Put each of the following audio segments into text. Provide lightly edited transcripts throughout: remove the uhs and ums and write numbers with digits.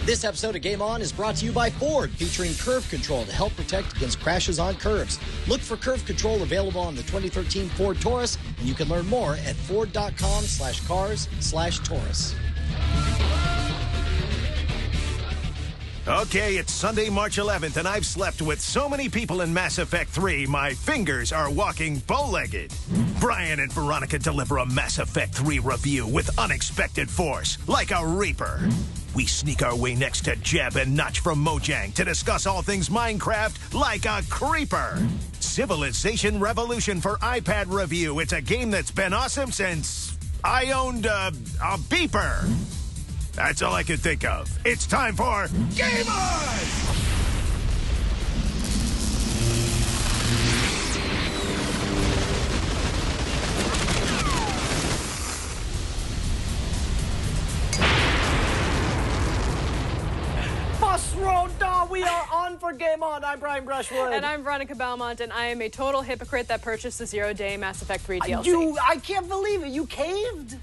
This episode of Game On is brought to you by Ford, featuring Curve Control to help protect against crashes on curves. Look for Curve Control available on the 2013 Ford Taurus, and you can learn more at ford.com/cars/Taurus. Okay, it's Sunday, March 11th, and I've slept with so many people in Mass Effect 3, my fingers are walking bow-legged. Brian and Veronica deliver a Mass Effect 3 review with unexpected force, like a Reaper. We sneak our way next to Jeb and Notch from Mojang to discuss all things Minecraft like a creeper. Civilization Revolution for iPad review. It's a game that's been awesome since I owned a beeper. That's all I could think of. It's time for Game On! We are on for Game On. I'm Brian Brushwood. And I'm Veronica Belmont, and I am a total hypocrite that purchased the zero-day Mass Effect 3 DLC. I can't believe it. You caved?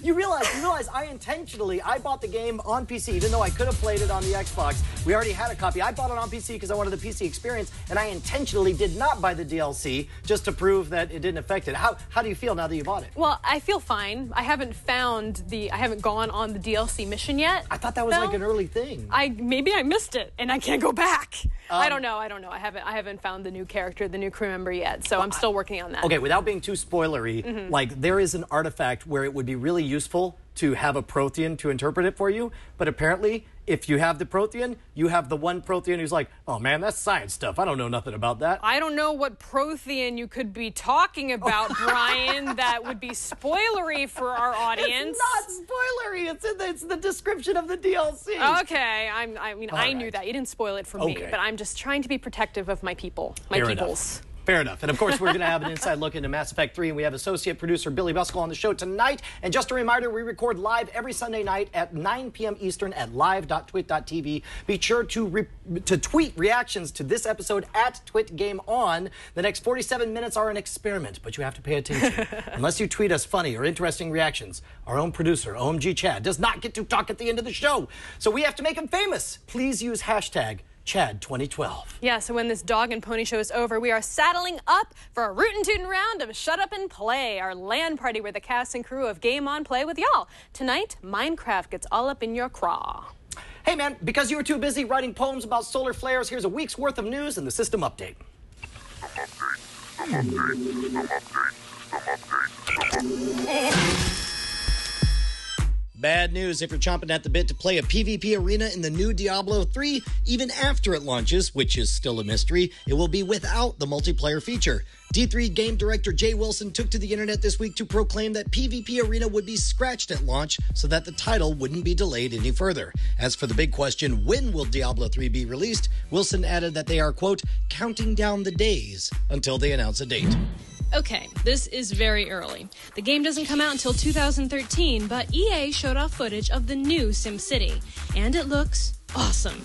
You realize I bought the game on PC, even though I could have played it on the Xbox. We already had a copy. I bought it on PC because I wanted the PC experience, and I intentionally did not buy the DLC just to prove that it didn't affect it. How do you feel now that you bought it? Well, I feel fine. I haven't gone on the DLC mission yet. I thought that was like an early thing. Maybe I missed it, and I can't go back. I don't know. I haven't found the new character, the new crew member yet, so I'm still working on that. Okay, without being too spoilery, like there is an artifact where it would be really useful to have a Prothean to interpret it for you, but apparently if you have the Prothean, you have the one Prothean who's like, oh man, that's science stuff. I don't know nothing about that. I don't know what Prothean you could be talking about, Brian, that would be spoilery for our audience. It's not spoilery. It's the description of the DLC. Okay, I knew that. You didn't spoil it for me, but I'm just trying to be protective of my people, peoples. Fair enough. And of course, we're going to have an inside look into Mass Effect 3, and we have associate producer Billy Buskell on the show tonight. And just a reminder, we record live every Sunday night at 9 p.m. Eastern at live.twit.tv. Be sure to tweet reactions to this episode at TwitGameOn. The next 47 minutes are an experiment, but you have to pay attention. Unless you tweet us funny or interesting reactions, our own producer, OMG Chad, does not get to talk at the end of the show. So we have to make him famous. Please use hashtag Chad 2012. Yeah, so when this dog and pony show is over, we are saddling up for a rootin' tootin' round of Shut Up and Play, our LAN party where the cast and crew of Game On play with y'all. Tonight, Minecraft gets all up in your craw. Hey man, because you were too busy writing poems about solar flares, here's a week's worth of news and the system update. Bad news if you're chomping at the bit to play a PvP arena in the new Diablo 3. Even after it launches, which is still a mystery, it will be without the multiplayer feature. D3 game director Jay Wilson took to the internet this week to proclaim that PvP Arena would be scratched at launch so that the title wouldn't be delayed any further. As for the big question, when will Diablo 3 be released, Wilson added that they are, quote, counting down the days until they announce a date. Okay, this is very early. The game doesn't come out until 2013, but EA showed off footage of the new SimCity, and it looks awesome.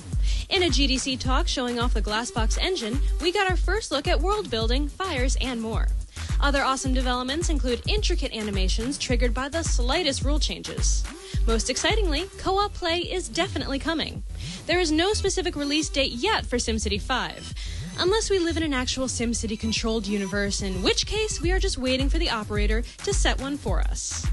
In a GDC talk showing off the Glassbox engine, we got our first look at world building, fires, and more. Other awesome developments include intricate animations triggered by the slightest rule changes. Most excitingly, co-op play is definitely coming. There is no specific release date yet for SimCity 5. Unless we live in an actual SimCity-controlled universe, in which case we are just waiting for the operator to set one for us.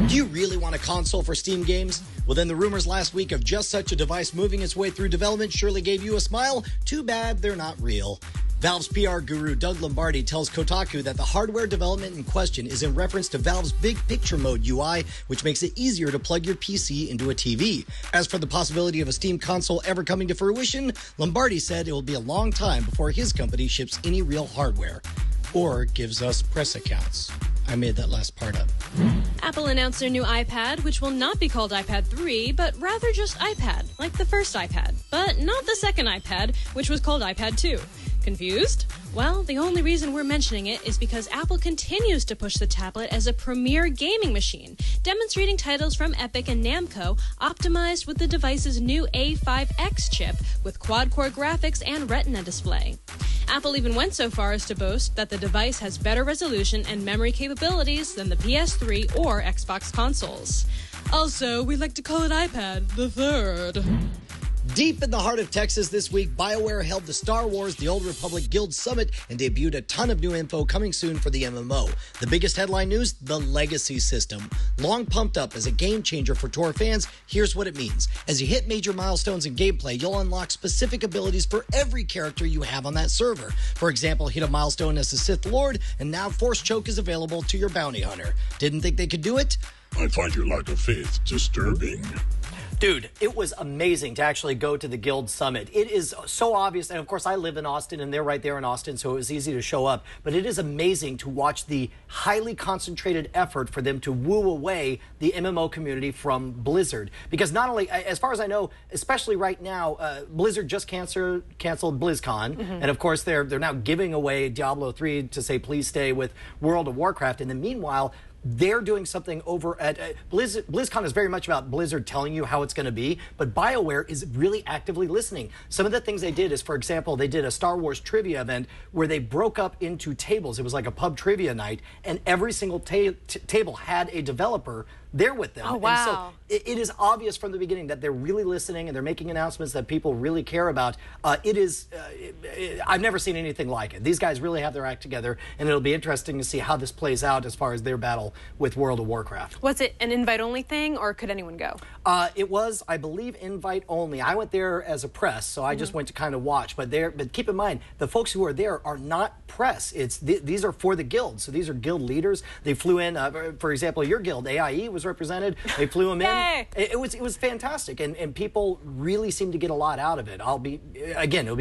Do you really want a console for Steam games? Well, then the rumors last week of just such a device moving its way through development surely gave you a smile. Too bad they're not real. Valve's PR guru Doug Lombardi tells Kotaku that the hardware development in question is in reference to Valve's Big Picture Mode UI, which makes it easier to plug your PC into a TV. As for the possibility of a Steam console ever coming to fruition, Lombardi said it will be a long time before his company ships any real hardware. Or gives us press accounts. I made that last part up. Apple announced their new iPad, which will not be called iPad 3, but rather just iPad, like the first iPad. But not the second iPad, which was called iPad 2. Confused? Well, the only reason we're mentioning it is because Apple continues to push the tablet as a premier gaming machine, demonstrating titles from Epic and Namco optimized with the device's new A5X chip with quad-core graphics and Retina display. Apple even went so far as to boast that the device has better resolution and memory capabilities than the PS3 or Xbox consoles. Also, we like to call it iPad the third. Deep in the heart of Texas this week, BioWare held the Star Wars The Old Republic Guild Summit and debuted a ton of new info coming soon for the MMO. The biggest headline news, the Legacy system. Long pumped up as a game changer for Tor fans, here's what it means. As you hit major milestones in gameplay, you'll unlock specific abilities for every character you have on that server. For example, hit a milestone as a Sith Lord, and now Force Choke is available to your bounty hunter. Didn't think they could do it? I find your lack of faith disturbing. Dude, it was amazing to actually go to the Guild Summit. It is so obvious, and of course I live in Austin, and they're right there in Austin, so it was easy to show up. But it is amazing to watch the highly concentrated effort for them to woo away the MMO community from Blizzard. Because not only, as far as I know, especially right now, Blizzard just canceled BlizzCon, and of course they're now giving away Diablo 3 to say please stay with World of Warcraft. And then meanwhile, they're doing something over at BlizzCon is very much about Blizzard telling you how it's going to be, but BioWare is really actively listening. Some of the things they did is, for example, they did a Star Wars trivia event where they broke up into tables. It was like a pub trivia night, and every single table had a developer there with them. Oh, wow. And so it is obvious from the beginning that they're really listening and they're making announcements that people really care about. I've never seen anything like it. These guys really have their act together, and it'll be interesting to see how this plays out as far as their battle with World of Warcraft. Was it an invite-only thing, or could anyone go? It was, I believe, invite only. I went there as a press, so I just went to kind of watch. But keep in mind, the folks who are there are not press. These are for the guild, so these are guild leaders. They flew in, for example, your guild, AIE, was represented. They flew them in. It was fantastic, and people really seem to get a lot out of it. It'll be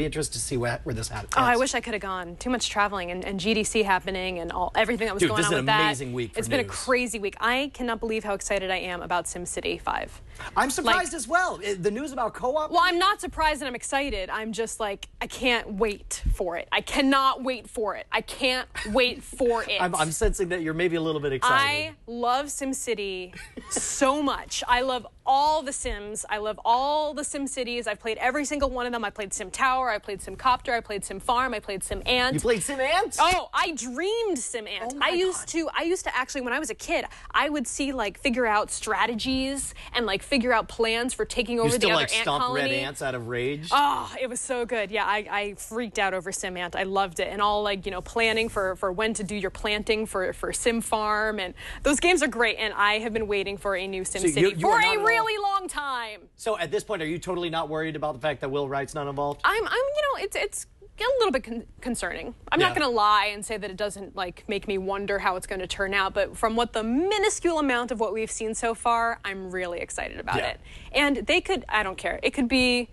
interesting to see where this happens. Oh, I wish I could have gone. Too much traveling and GDC happening and everything that was going on with that. This is an amazing week for It's been a crazy week. I cannot believe how excited I am about SimCity 5. I'm surprised as well. The news about co-op? Well, I'm not surprised and I'm excited. I'm just like, I can't wait for it. I cannot wait for it. I can't wait for it. I'm sensing that you're maybe a little bit excited. I love SimCity so much. I love all the Sims. I love all the SimCities. I've played every single one of them. I played Sim Tower. I played Sim Copter. I played Sim Farm. I played Sim Ant. You played Sim Ant? Oh, I dreamed Sim Ant. Oh I used to actually, when I was a kid, I would see figure out strategies and figure out plans for taking over the other ant stomp colony. red ants out of rage? Oh, it was so good. Yeah, I freaked out over Sim Ant. I loved it. And all planning for when to do your planting for Sim Farm, and those games are great. And I have been waiting for a new SimCity for a really long time. So at this point, are you totally not worried about the fact that Will Wright's not involved? It's a little bit concerning. I'm not going to lie and say that it doesn't make me wonder how it's going to turn out, but from what the minuscule amount of what we've seen so far, I'm really excited about it. And I don't care. It could be,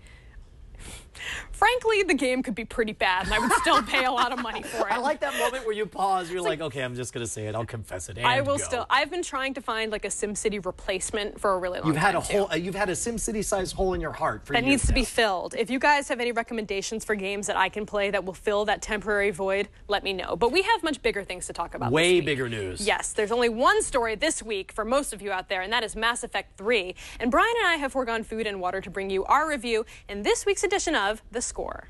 frankly, the game could be pretty bad, and I would still pay a lot of money for it. I like that moment where you pause. You're like, okay, I'm just going to say it. I'll confess it. And I will go. still. I've been trying to find a SimCity replacement for a really long time. You've had a SimCity-sized hole in your heart for years that needs to now. be filled. If you guys have any recommendations for games that I can play that will fill that temporary void, let me know. But we have much bigger things to talk about. Way this week. bigger news. Yes, there's only one story this week for most of you out there, and that is Mass Effect 3. And Brian and I have foregone food and water to bring you our review in this week's edition of The Score.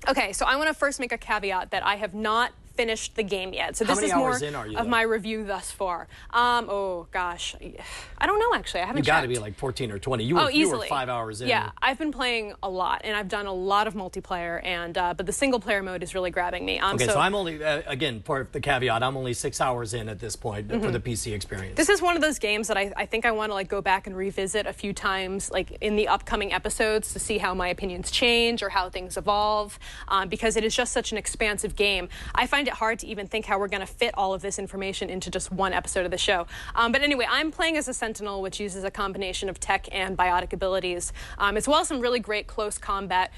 Okay, so I want to first make a caveat that I have not finished the game yet. So this is more of my review thus far. Oh gosh, I don't know actually. I haven't. You got to be 14 or 20. You were 5 hours in. Yeah, I've been playing a lot, and I've done a lot of multiplayer, and but the single player mode is really grabbing me. Okay, so I'm only again for the caveat, I'm only 6 hours in at this point for the PC experience. This is one of those games that I think I want to go back and revisit a few times, in the upcoming episodes, to see how my opinions change or how things evolve, because it is just such an expansive game. I find it hard to even think how we're going to fit all of this information into just one episode of the show. But anyway, I'm playing as a Sentinel, which uses a combination of tech and biotic abilities, as well as some really great close combat,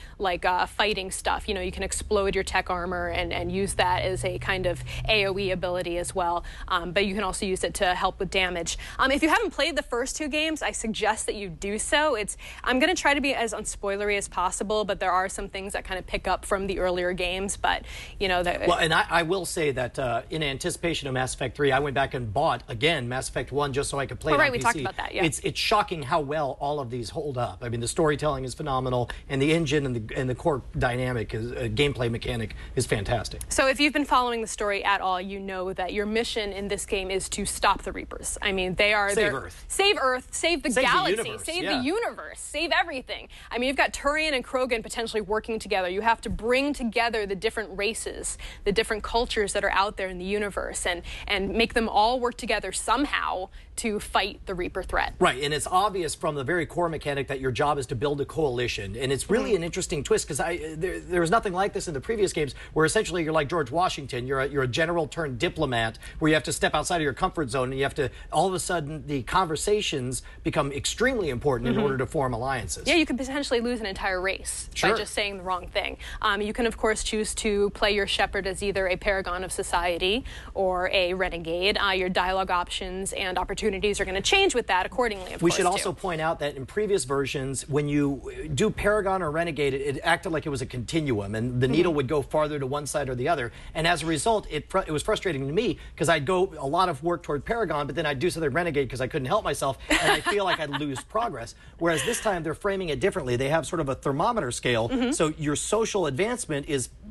fighting stuff. You can explode your tech armor and use that as a kind of AoE ability as well. But you can also use it to help with damage. If you haven't played the first two games, I suggest that you do so. I'm going to try to be as unspoilery as possible, but there are some things that kind of pick up from the earlier games. But, Well, and I I will say that in anticipation of Mass Effect 3, I went back and bought, again, Mass Effect 1 just so I could play it on PC. We talked about that, yeah. It's shocking how well all of these hold up. I mean, the storytelling is phenomenal, and the engine and the core dynamic, gameplay mechanic is fantastic. So if you've been following the story at all, you know that your mission in this game is to stop the Reapers. I mean, they are... Save Earth. Save Earth, save the galaxy, the universe, save the universe, save everything. I mean, you've got Turian and Krogan potentially working together. You have to bring together the different races, the different cultures that are out there in the universe, and make them all work together somehow to fight the Reaper threat. Right, and it's obvious from the very core mechanic that your job is to build a coalition, and it's really an interesting twist, because there was nothing like this in the previous games, where essentially you're like George Washington. You're a general turned diplomat, where you have to step outside of your comfort zone, and you have to, all of a sudden, the conversations become extremely important in order to form alliances. Yeah, you could potentially lose an entire race by just saying the wrong thing. You can, of course, choose to play your Shepard as either a paragon of society or a renegade. Your dialogue options and opportunities are going to change with that accordingly, of course. We should also point out that in previous versions, when you do paragon or renegade, it acted like it was a continuum, and the needle would go farther to one side or the other. And as a result, it was frustrating to me, because I'd go a lot of work toward paragon, but then I'd do something renegade because I couldn't help myself, and I feel like I'd lose progress. Whereas this time, they're framing it differently. They have sort of a thermometer scale, so your social advancement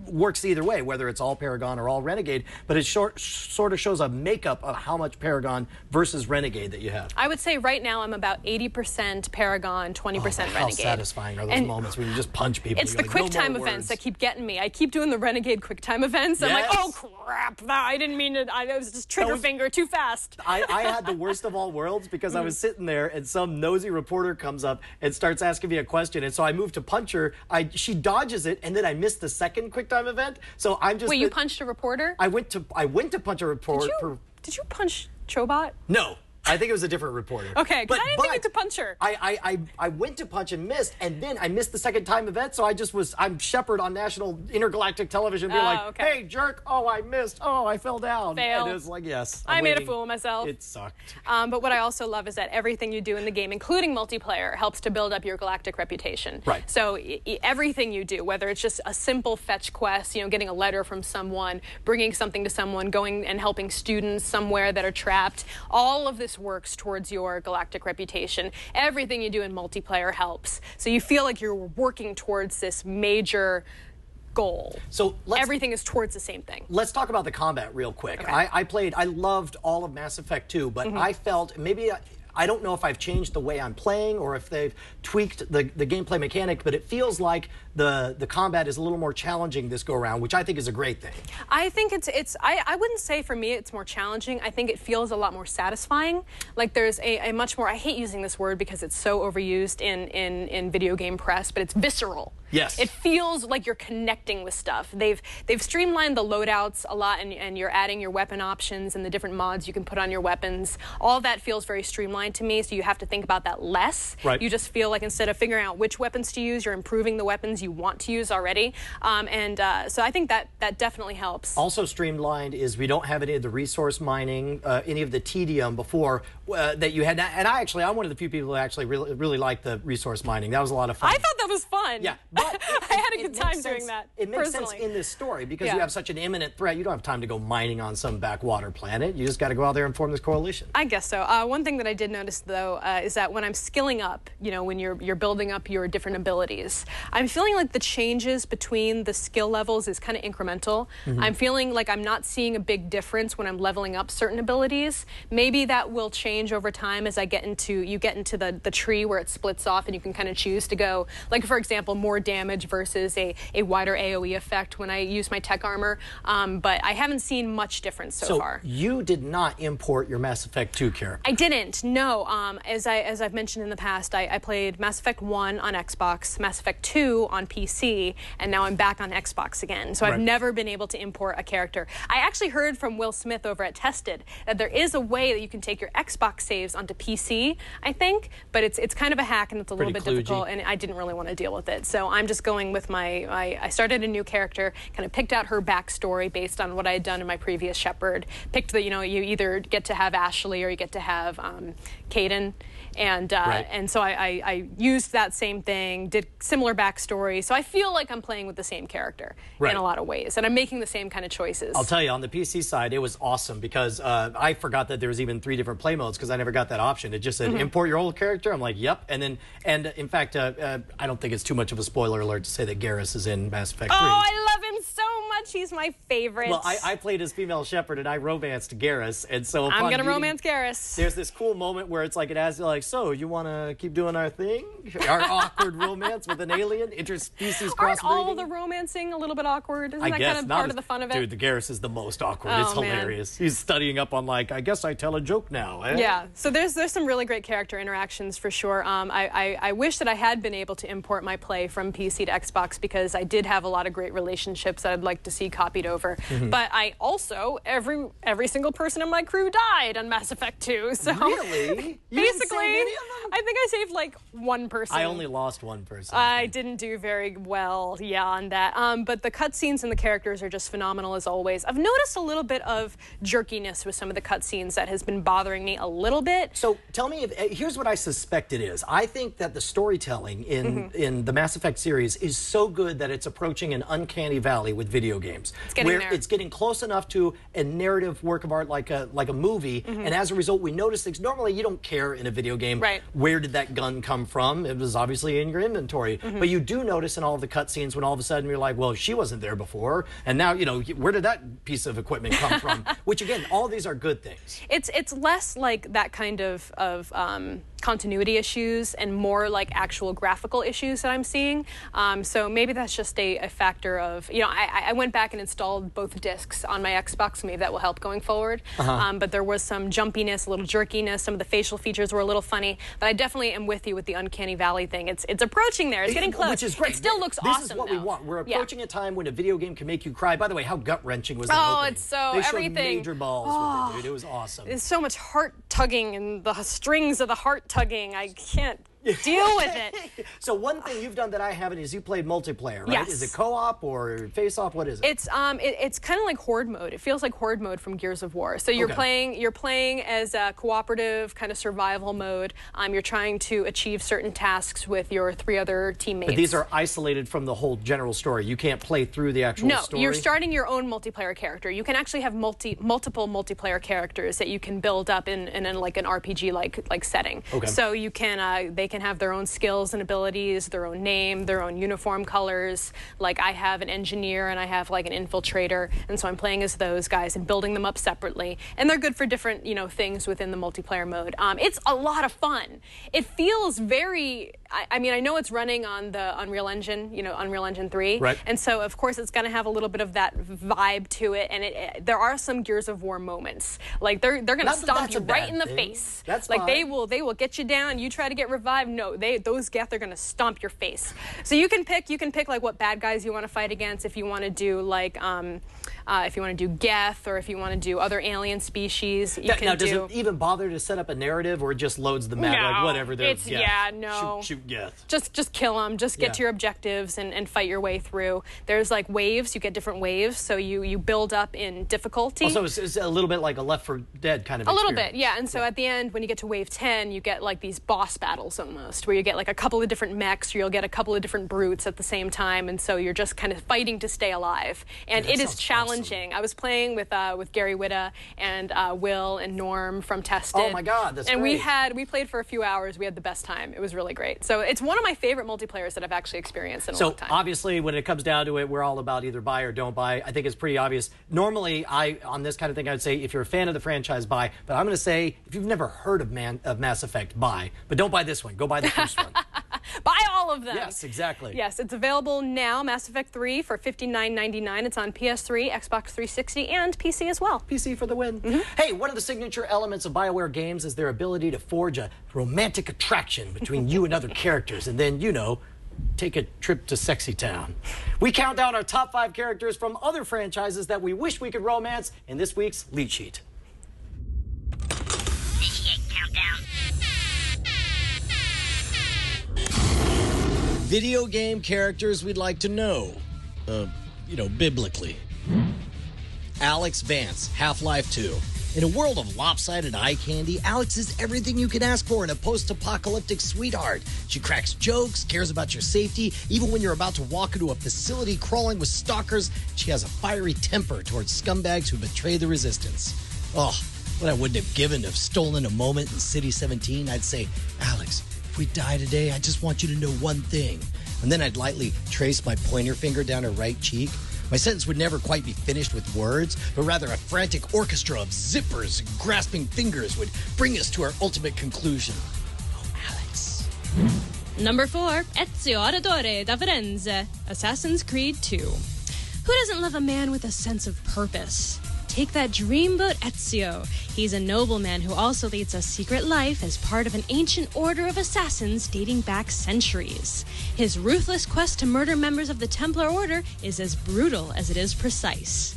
works either way, whether it's all paragon or all renegade, but it sort of shows a makeup of how much paragon versus renegade that you have. I would say right now I'm about 80% paragon, 20% renegade. How satisfying are those moments when you just punch people? It's the quick time events that keep getting me. I keep doing the renegade quick time events. I'm like, oh crap, I didn't mean it. I was just trigger finger too fast. I had the worst of all worlds, because I was sitting there and some nosy reporter comes up and starts asking me a question, and so I move to punch her. She dodges it, and then I missed the second quick time event. So I'm just... Wait, you punched a reporter? I went to punch a reporter. Did you punch Chobot? No. I think it was a different reporter. Okay, because I didn't think you could punch her. I went to punch and missed, and then I missed the second time event, so I'm Shepard on national intergalactic television being like, hey, jerk, oh, I missed, oh, I fell down. Fail. And it's like, yes. I made a fool of myself. It sucked. But what I also love is that everything you do in the game, including multiplayer, helps to build up your galactic reputation. Right. So everything you do, whether it's just a simple fetch quest, getting a letter from someone, bringing something to someone, going and helping students somewhere that are trapped, all of this works towards your galactic reputation. Everything you do in multiplayer helps. So you feel like you're working towards this major goal. So everything is towards the same thing. Let's talk about the combat real quick. Okay. I loved all of Mass Effect 2, but I felt maybe... I don't know if I've changed the way I'm playing or if they've tweaked the gameplay mechanic, but it feels like the combat is a little more challenging this go around, which I think is a great thing. I think I wouldn't say for me it's more challenging. I think it feels a lot more satisfying. Like there's a much more, I hate using this word because it's so overused in video game press, but it's visceral. Yes. It feels like you're connecting with stuff. They've streamlined the loadouts a lot, and you're adding your weapon options and the different mods you can put on your weapons. All that feels very streamlined to me, so you have to think about that less. Right. You just feel like instead of figuring out which weapons to use, you're improving the weapons you want to use already. So I think that definitely helps. Also streamlined is we don't have any of the resource mining, any of the tedium before that you had. And I'm one of the few people who actually really like the resource mining. That was a lot of fun. I thought that was fun. Yeah. But I had a good time doing that. It makes personally. sense in this story because you have such an imminent threat. You don't have time to go mining on some backwater planet. You just got to go out there and form this coalition. I guess so. One thing that I did notice, though, is that when I'm skilling up, when you're building up your different abilities, I'm feeling like the changes between the skill levels is kind of incremental. I'm feeling like I'm not seeing a big difference when I'm leveling up certain abilities. Maybe that will change over time as you get into the tree where it splits off and you can kind of choose to go, like, for example, more damage versus a wider AoE effect when I use my tech armor. But I haven't seen much difference so far. You did not import your Mass Effect 2 character. I didn't, no. As I've mentioned in the past, I played Mass Effect 1 on Xbox, Mass Effect 2 on PC, and now I'm back on Xbox again. So I've never been able to import a character. I actually heard from Will Smith over at Tested that there is a way that you can take your Xbox saves onto PC, I think, but it's kind of a hack and it's a little bit difficult, and I didn't really want to deal with it. So I'm just going with I started a new character, kind of picked out her backstory based on what I had done in my previous Shepard, picked you either get to have Ashley or you get to have Caden, And so I used that same thing, did similar backstory. So I feel like I'm playing with the same character in a lot of ways, and I'm making the same kind of choices. I'll tell you, on the PC side, it was awesome because I forgot that there was even 3 different play modes because I never got that option. It just said import your old character. I'm like, yep. And in fact, I don't think it's too much of a spoiler alert to say that Garrus is in Mass Effect 3. Oh, I love him so much. He's my favorite. Well, I played as female shepherd and I romanced Garrus, and so I'm gonna romance Garrus. There's this cool moment where it's like it has like, so you want to keep doing our thing, our awkward romance with an alien, interspecies crossbreeding. Aren't all the romancing a little bit awkward? Isn't that kind of part of the fun of it? Dude, the Garrus is the most awkward. It's hilarious. Man. He's studying up on like, I guess I tell a joke now. Eh? Yeah. So there's some really great character interactions for sure. I wish that I had been able to import my play from PC to Xbox because I did have a lot of great relationships that I'd like to see copied over. But I also every single person in my crew died on Mass Effect 2. So really, basically, I think I saved like one person. I only lost one person. I didn't do very well, on that. But the cutscenes and the characters are just phenomenal as always. I've noticed a little bit of jerkiness with some of the cutscenes that has been bothering me a little bit. So tell me, here's what I suspect it is. I think that the storytelling in the Mass Effect series is so good that it's approaching an uncanny valley with video games. It's getting there. It's getting close enough to a narrative work of art like a movie, and as a result, we notice things. Normally, you don't care in a video game, where did that gun come from? It was obviously in your inventory. But you do notice in all of the cutscenes when all of a sudden you're like, well, she wasn't there before, and now, where did that piece of equipment come from? Which, again, all of these are good things. It's less like that kind of continuity issues and more like actual graphical issues that I'm seeing. So maybe that's just a factor of, I went back and installed both discs on my Xbox. Maybe that will help going forward. But there was some jumpiness, a little jerkiness. Some of the facial features were a little funny. But I definitely am with you with the uncanny valley thing. It's approaching there. It's getting close. Which is great. It still looks awesome. This is what we want. We're approaching a time when a video game can make you cry. By the way, how gut-wreenching was that opening? It's so they everything. Showed major balls with it, dude. It was awesome. There's so much heart tugging and the strings of the heart tugging. I can't deal with it. So one thing you've done that I haven't is you played multiplayer, right? Yes. Is it co-op or face-off? What is it? It's kind of like Horde mode. It feels like Horde mode from Gears of War. So you're playing as a cooperative kind of survival mode. You're trying to achieve certain tasks with your 3 other teammates. But these are isolated from the whole general story. You can't play through the actual story? No, you're starting your own multiplayer character. You can actually have multiple multiplayer characters that you can build up in like an RPG like setting. Okay. So you can they can have their own skills and abilities, their own name, their own uniform colors. Like I have an engineer and I have like an infiltrator, and so I'm playing as those guys and building them up separately. And they're good for different things within the multiplayer mode. It's a lot of fun. It feels very. I mean, I know it's running on the Unreal Engine, Unreal Engine 3. Right. And so, of course, it's going to have a little bit of that vibe to it. And there are some Gears of War moments. Like, they're going to stomp you right in the face. That's like, fine. they will get you down. You try to get revived. No, those Geth are going to stomp your face. So you can pick like what bad guys you want to fight against. If you want to do like, if you want to do Geth, or if you want to do other alien species, you can do. Now, does it even bother to set up a narrative, or it just loads the map? No, like whatever. No. Shoot Geth. Just kill them. Just get to your objectives and fight your way through. There's like waves. You get different waves, so you build up in difficulty. Also, it's a little bit like a Left 4 Dead kind of experience. A little bit, yeah. And so at the end, when you get to wave 10, you get like these boss battles almost, where you get like a couple of different mechs, or you'll get a couple of different brutes at the same time, and so you're just kind of fighting to stay alive. And it is challenging. Awesome. I was playing with Gary Witta and Will and Norm from Tested. Oh my God, that's great. And we played for a few hours. We had the best time. It was really great. So it's one of my favorite multiplayers that I've actually experienced in a long time. So obviously, when it comes down to it, we're all about either buy or don't buy. I think it's pretty obvious. Normally, on this kind of thing, I'd say if you're a fan of the franchise, buy. But I'm going to say if you've never heard of Mass Effect, buy. But don't buy this one. Go buy the first one. Buy all of them. Yes, exactly. Yes, it's available now, Mass Effect 3 for $59.99. It's on PS3, Xbox 360, and PC as well. PC for the win. Hey, one of the signature elements of BioWare games is their ability to forge a romantic attraction between you and other characters, and then, take a trip to Sexy Town. We count down our top 5 characters from other franchises that we wish we could romance in this week's lead sheet. Initiate countdown. Video game characters we'd like to know, biblically. Alex Vance, Half-Life 2. In a world of lopsided eye candy, Alex is everything you can ask for in a post-apocalyptic sweetheart. She cracks jokes, cares about your safety, even when you're about to walk into a facility crawling with stalkers. She has a fiery temper towards scumbags who betray the resistance. Oh, what I wouldn't have given to have stolen a moment in City 17. I'd say, Alex, if we die today, I just want you to know one thing. And then I'd lightly trace my pointer finger down her right cheek. My sentence would never quite be finished with words, but rather a frantic orchestra of zippers and grasping fingers would bring us to our ultimate conclusion. Oh, Alex. Number 4, Ezio Auditore da Firenze, Assassin's Creed 2. Who doesn't love a man with a sense of purpose? Take that dreamboat Ezio. He's a nobleman who also leads a secret life as part of an ancient order of assassins dating back centuries. His ruthless quest to murder members of the Templar Order is as brutal as it is precise.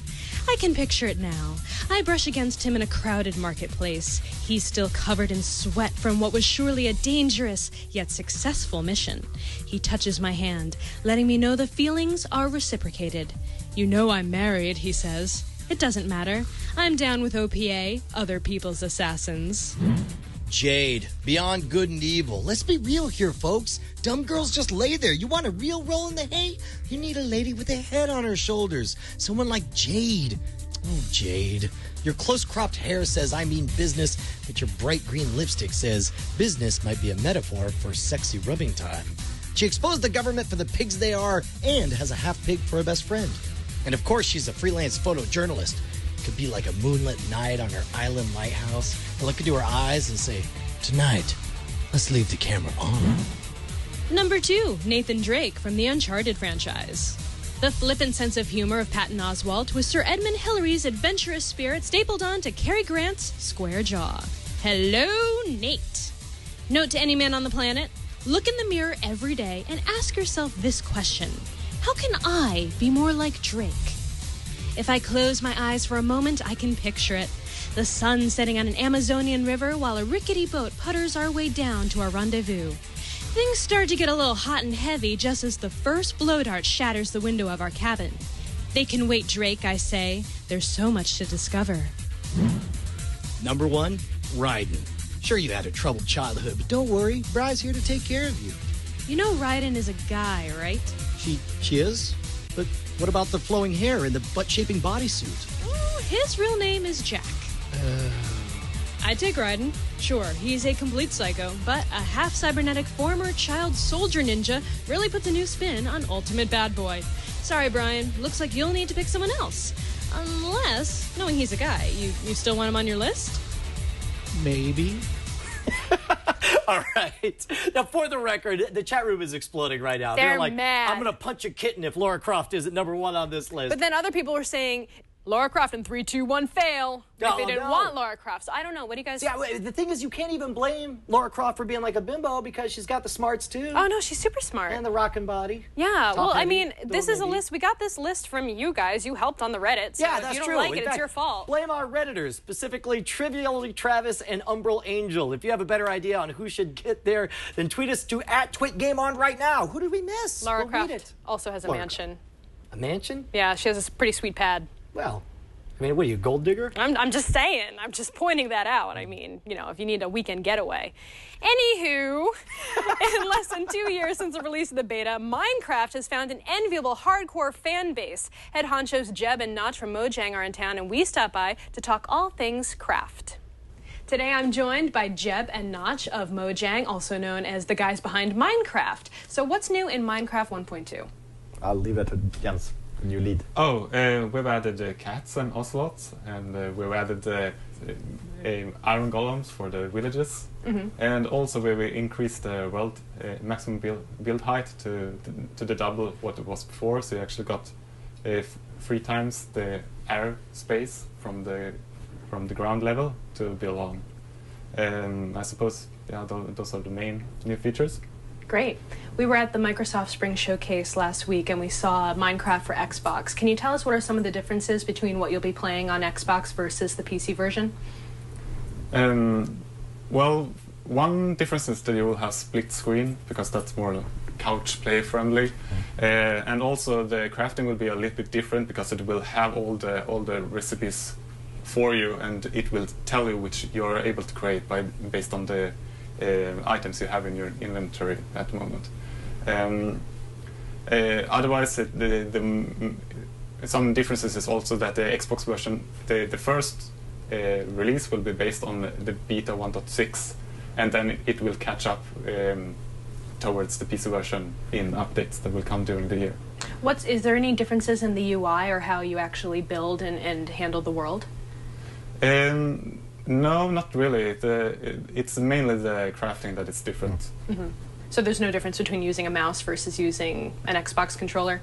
I can picture it now. I brush against him in a crowded marketplace. He's still covered in sweat from what was surely a dangerous yet successful mission. He touches my hand, letting me know the feelings are reciprocated. You know I'm married, he says. It doesn't matter. I'm down with OPA, other people's assassins. Jade, beyond good and evil. Let's be real here, folks. Dumb girls just lay there. You want a real roll in the hay? You need a lady with a head on her shoulders. Someone like Jade. Oh, Jade. Your close-cropped hair says I mean business, but your bright green lipstick says business might be a metaphor for sexy rubbing time. She exposed the government for the pigs they are and has a half-pig for a best friend. And of course, she's a freelance photojournalist. Could be like a moonlit night on her island lighthouse. I look into her eyes and say, tonight, let's leave the camera on. Number 2, Nathan Drake from the Uncharted franchise. The flippant sense of humor of Patton Oswalt was Sir Edmund Hillary's adventurous spirit stapled onto Cary Grant's square jaw. Hello, Nate. Note to any man on the planet, look in the mirror every day and ask yourself this question. How can I be more like Drake? If I close my eyes for a moment, I can picture it. The sun setting on an Amazonian river while a rickety boat putters our way down to our rendezvous. Things start to get a little hot and heavy just as the first blow dart shatters the window of our cabin. They can wait, Drake, I say. There's so much to discover. Number 1, Raiden. Sure, you had a troubled childhood, but don't worry. Bry's here to take care of you. You know Raiden is a guy, right? She is? But what about the flowing hair and the butt-shaping bodysuit? Oh, his real name is Jack. I'd take Raiden. Sure, he's a complete psycho, but a half-cybernetic former child soldier ninja really puts a new spin on Ultimate Bad Boy. Sorry, Brian. Looks like you'll need to pick someone else. Unless, knowing he's a guy, you still want him on your list? Maybe. All right. Now, for the record, the chat room is exploding right now. They're like, mad. I'm going to punch a kitten if Lara Croft isn't number 1 on this list. But then other people were saying, Lara Croft in 3, 2, 1, fail. Like they didn't want Lara Croft. So I don't know. What do you guys... Yeah, the thing is, you can't even blame Lara Croft for being like a bimbo because she's got the smarts, too. Oh, no, she's super smart. And the rockin' body. Yeah, well, I heavy, mean, this is a maybe. list. We got this list from you guys. You helped on the Reddit. So Yeah, if that's you don't true. like In it, it's fact, your fault. Blame our Redditors, specifically Trivially Travis and Umbral Angel. If you have a better idea on who should get there, then tweet us to @TwitGameOn right now. Who did we miss? Lara We'll read Croft it. also has a Lara mansion. A mansion? Yeah, she has a pretty sweet pad. Well, I mean, what are you, gold digger? I'm just saying. I'm just pointing that out. I mean, you know, if you need a weekend getaway. Anywho, in less than 2 years since the release of the beta, Minecraft has found an enviable hardcore fan base. Head honchos Jeb and Notch from Mojang are in town, and we stopped by to talk all things craft. Today I'm joined by Jeb and Notch of Mojang, also known as the guys behind Minecraft. So what's new in Minecraft 1.2? I'll leave it to Jens. New lead. Oh, we've added cats and ocelots, and we've added iron golems for the villages, and also we increased the world maximum build height to the double what it was before. So you actually got 3 times the air space from the ground level to build on. I suppose those are the main new features. Great. We were at the Microsoft Spring Showcase last week and we saw Minecraft for Xbox. Can you tell us what are some of the differences between what you'll be playing on Xbox versus the PC version? Well, one difference is that you will have split screen because that's more couch play friendly, and also the crafting will be a little bit different because it will have all the recipes for you, and it will tell you which you are able to create based on the items you have in your inventory at the moment. Otherwise, some differences is also that the Xbox version, the first release will be based on the beta 1.6, and then it will catch up towards the PC version in updates that will come during the year. Is there any differences in the UI or how you actually build and handle the world? No, not really. It's mainly the crafting that is different. Mm-hmm. So there's no difference between using a mouse versus using an Xbox controller?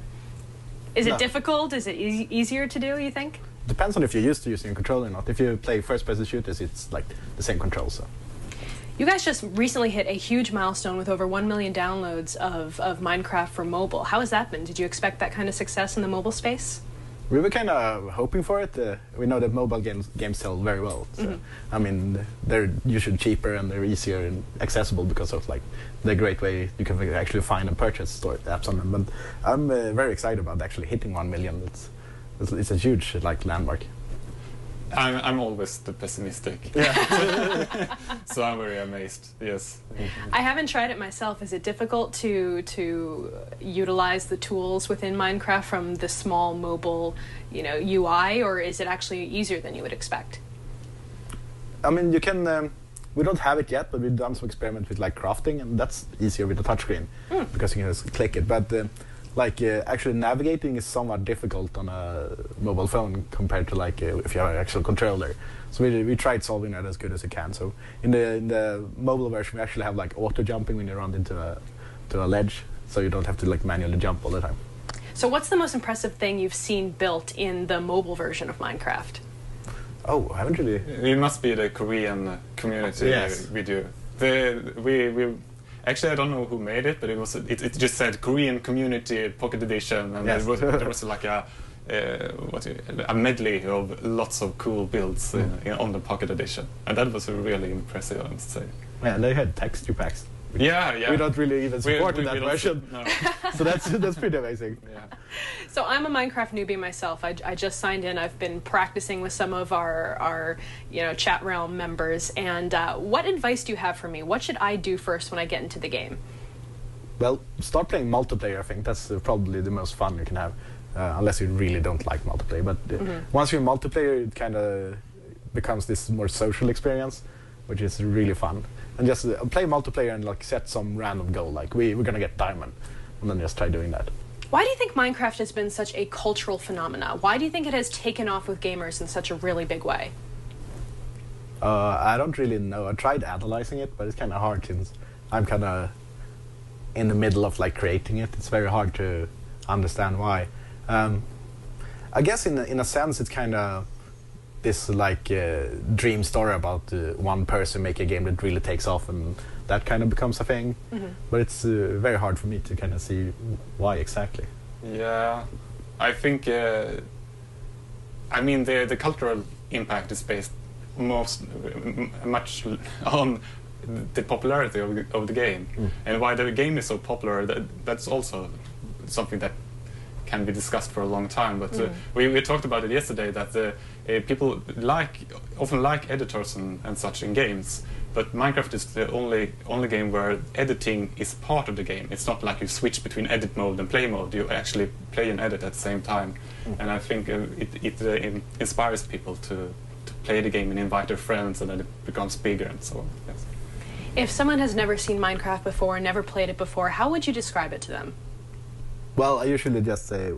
Is it difficult? Is it easier to do, you think? Depends on if you're used to using a controller or not. If you play first-person shooters, it's like the same control. So. You guys just recently hit a huge milestone with over 1 million downloads of Minecraft for mobile. How has that been? Did you expect that kind of success in the mobile space? We were kind of hoping for it. We know that mobile games sell very well. So, I mean, they're usually cheaper and they're easier and accessible because of like the great way you can actually find and purchase apps on them. But I'm very excited about actually hitting 1 million. It's a huge like landmark. I'm always the pessimistic. Yeah. So I'm very amazed. Yes. I haven't tried it myself. Is it difficult to utilize the tools within Minecraft from the small mobile, UI, or is it actually easier than you would expect? I mean, you can. We don't have it yet, but we've done some experiments with like crafting, and that's easier with the touchscreen because you can just click it. But actually navigating is somewhat difficult on a mobile phone compared to like if you have an actual controller. So we tried solving that as good as we can. So in the mobile version, we actually have like auto jumping when you run into a ledge, so you don't have to like manually jump all the time. So what's the most impressive thing you've seen built in the mobile version of Minecraft? Oh, I haven't really. It must be the Korean community. Yes. We do. Actually, I don't know who made it, but it just said Korean Community Pocket Edition, and yes. there was like a medley of lots of cool builds on the Pocket Edition, and that was really impressive, I must say. Yeah, they had texture packs. Yeah. We don't really even support that version, no. So that's pretty amazing. Yeah. So I'm a Minecraft newbie myself. I just signed in. I've been practicing with some of our chat realm members. And what advice do you have for me? What should I do first when I get into the game? Well, start playing multiplayer. I think that's probably the most fun you can have, unless you really don't like multiplayer. But once you're in multiplayer, it kind of becomes this more social experience, which is really fun. And just play multiplayer and like set some random goal, like we're gonna get diamond, and then just try doing that. Why do you think Minecraft has been such a cultural phenomenon? Why do you think it has taken off with gamers in such a really big way? I don't really know. I tried analyzing it, but it's kind of hard since I'm kind of in the middle of like creating it. It's very hard to understand why. I guess in a sense it's kind of this like dream story about one person make a game that really takes off, and that kind of becomes a thing. But it's very hard for me to kind of see why exactly. Yeah, I think I mean the cultural impact is based much on the popularity of the game, and why the game is so popular. That's also something that can be discussed for a long time. But we talked about it yesterday, that people often like editors and such in games. But Minecraft is the only game where editing is part of the game. It's not like you switch between edit mode and play mode. You actually play and edit at the same time. And I think it inspires people to play the game and invite their friends, and then it becomes bigger and so on. Yes. If someone has never seen Minecraft before, never played it before, how would you describe it to them? Well, I usually just say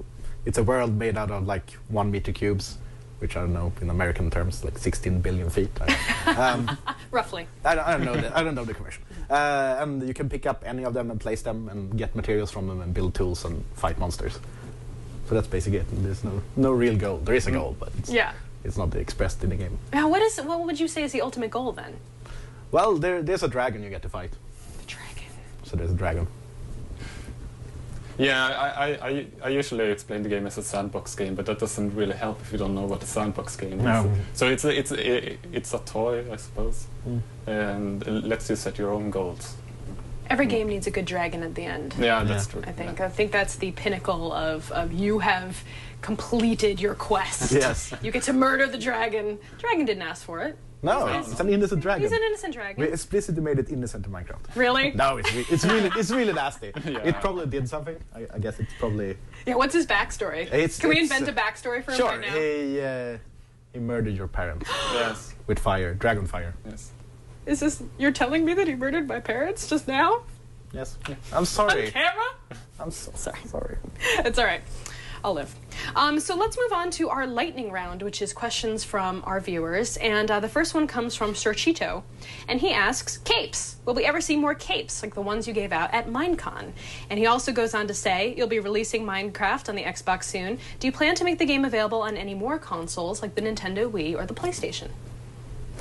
it's a world made out of like 1 meter cubes, which I don't know in American terms, like 16 billion feet. Roughly. I don't know I don't know the conversion. And you can pick up any of them and place them and get materials from them and build tools and fight monsters. So that's basically it. There's no real goal. There is a goal, but it's not expressed in the game. Now, what would you say is the ultimate goal then? Well, there's a dragon you get to fight. The dragon. So there's a dragon. Yeah, I usually explain the game as a sandbox game, but that doesn't really help if you don't know what a sandbox game is. No. So it's a toy, I suppose, and lets you set your own goals. Every game needs a good dragon at the end. Yeah, that's true. I think that's the pinnacle of you have completed your quest. Yes. You get to murder the dragon. Dragon didn't ask for it. No, it's an innocent dragon. He's an innocent dragon. We explicitly made it innocent in Minecraft. Really? No, it's really nasty. Yeah. It probably did something. I guess it's probably. Yeah, what's his backstory? Can we invent a backstory for him right now? Sure, he murdered your parents. Yes. With fire, dragon fire. Yes. Is this, you're telling me that he murdered my parents just now? Yes. I'm sorry. On camera? I'm so sorry. It's all right. I'll live. So let's move on to our lightning round, which is questions from our viewers. And the first one comes from Sir Cheeto. And he asks, capes. Will we ever see more capes like the ones you gave out at Minecon? And he also goes on to say, you'll be releasing Minecraft on the Xbox soon. Do you plan to make the game available on any more consoles like the Nintendo Wii or the PlayStation?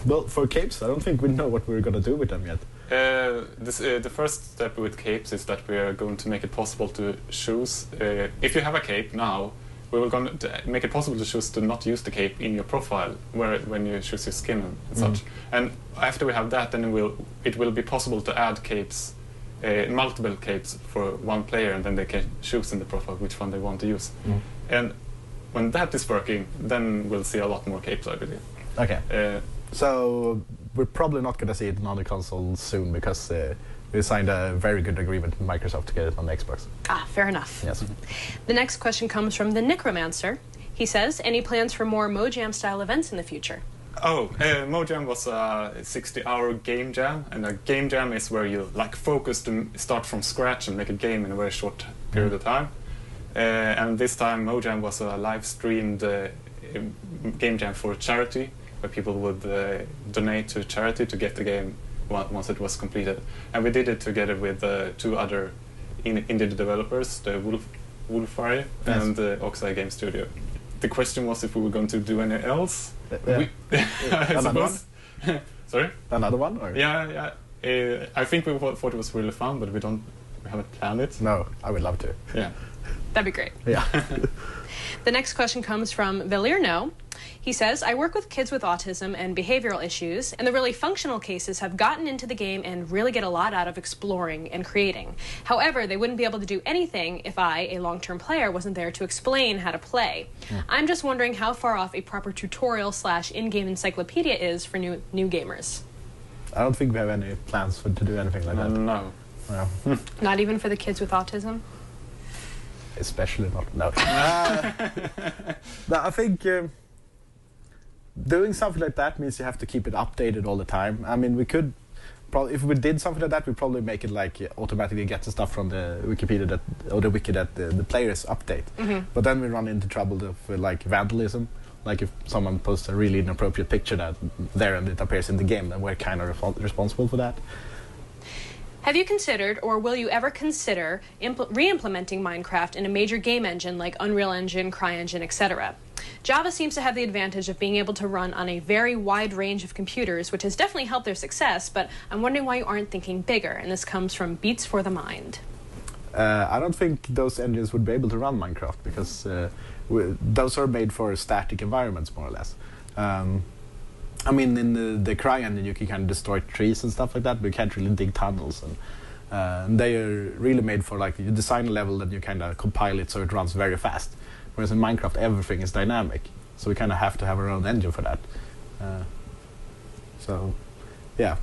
Well, for capes, I don't think we know what we're going to do with them yet. The first step with capes is that we are going to make it possible to choose. If you have a cape now, we will going to make it possible to choose to not use the cape in your profile when you choose your skin and such. And after we have that, then it will be possible to add capes, multiple capes for one player, and then they can choose in the profile which one they want to use. And when that is working, then we'll see a lot more capes, I believe. Okay. So we're probably not going to see it on the console soon because we signed a very good agreement with Microsoft to get it on the Xbox. Ah, fair enough. Yes. The next question comes from the Necromancer. He says, any plans for more Mojam style events in the future? Oh, Mojam was a 60-hour game jam, and a game jam is where you focus to start from scratch and make a game in a very short period of time. And this time Mojam was a live-streamed game jam for charity, where people would donate to charity to get the game once it was completed. And we did it together with 2 other indie developers, the Wolfire and the Oxide Game Studio. The question was if we were going to do anything else. Another one? Sorry? Another one? Or? Yeah. I think we thought it was really fun, but we haven't planned it. No, I would love to. Yeah. That'd be great. Yeah. The next question comes from Velirno. He says, I work with kids with autism and behavioral issues, and the really functional cases have gotten into the game and really get a lot out of exploring and creating. However, they wouldn't be able to do anything if I, a long-term player, wasn't there to explain how to play. I'm just wondering how far off a proper tutorial / in-game encyclopedia is for new gamers. I don't think we have any plans to do anything like that. No. Not even for the kids with autism? Especially not. No. No, I think doing something like that means you have to keep it updated all the time. I mean, we could probably, if we did something like that, we'd probably make it automatically get the stuff from the Wikipedia or the wiki that the players update. But then we run into trouble with vandalism. Like if someone posts a really inappropriate picture and it appears in the game, then we're kind of responsible for that. Have you considered, or will you ever consider, re-implementing Minecraft in a major game engine like Unreal Engine, CryEngine, etc.? Java seems to have the advantage of being able to run on a very wide range of computers, which has definitely helped their success, but I'm wondering why you aren't thinking bigger, and this comes from Beats for the Mind. I don't think those engines would be able to run Minecraft, because those are made for static environments, more or less. I mean, in the CryEngine, you can kind of destroy trees and stuff like that, but you can't really dig tunnels. And they are really made for, you design a level, then you kind of compile it so it runs very fast. Whereas in Minecraft, everything is dynamic. So we kind of have to have our own engine for that. So, yeah,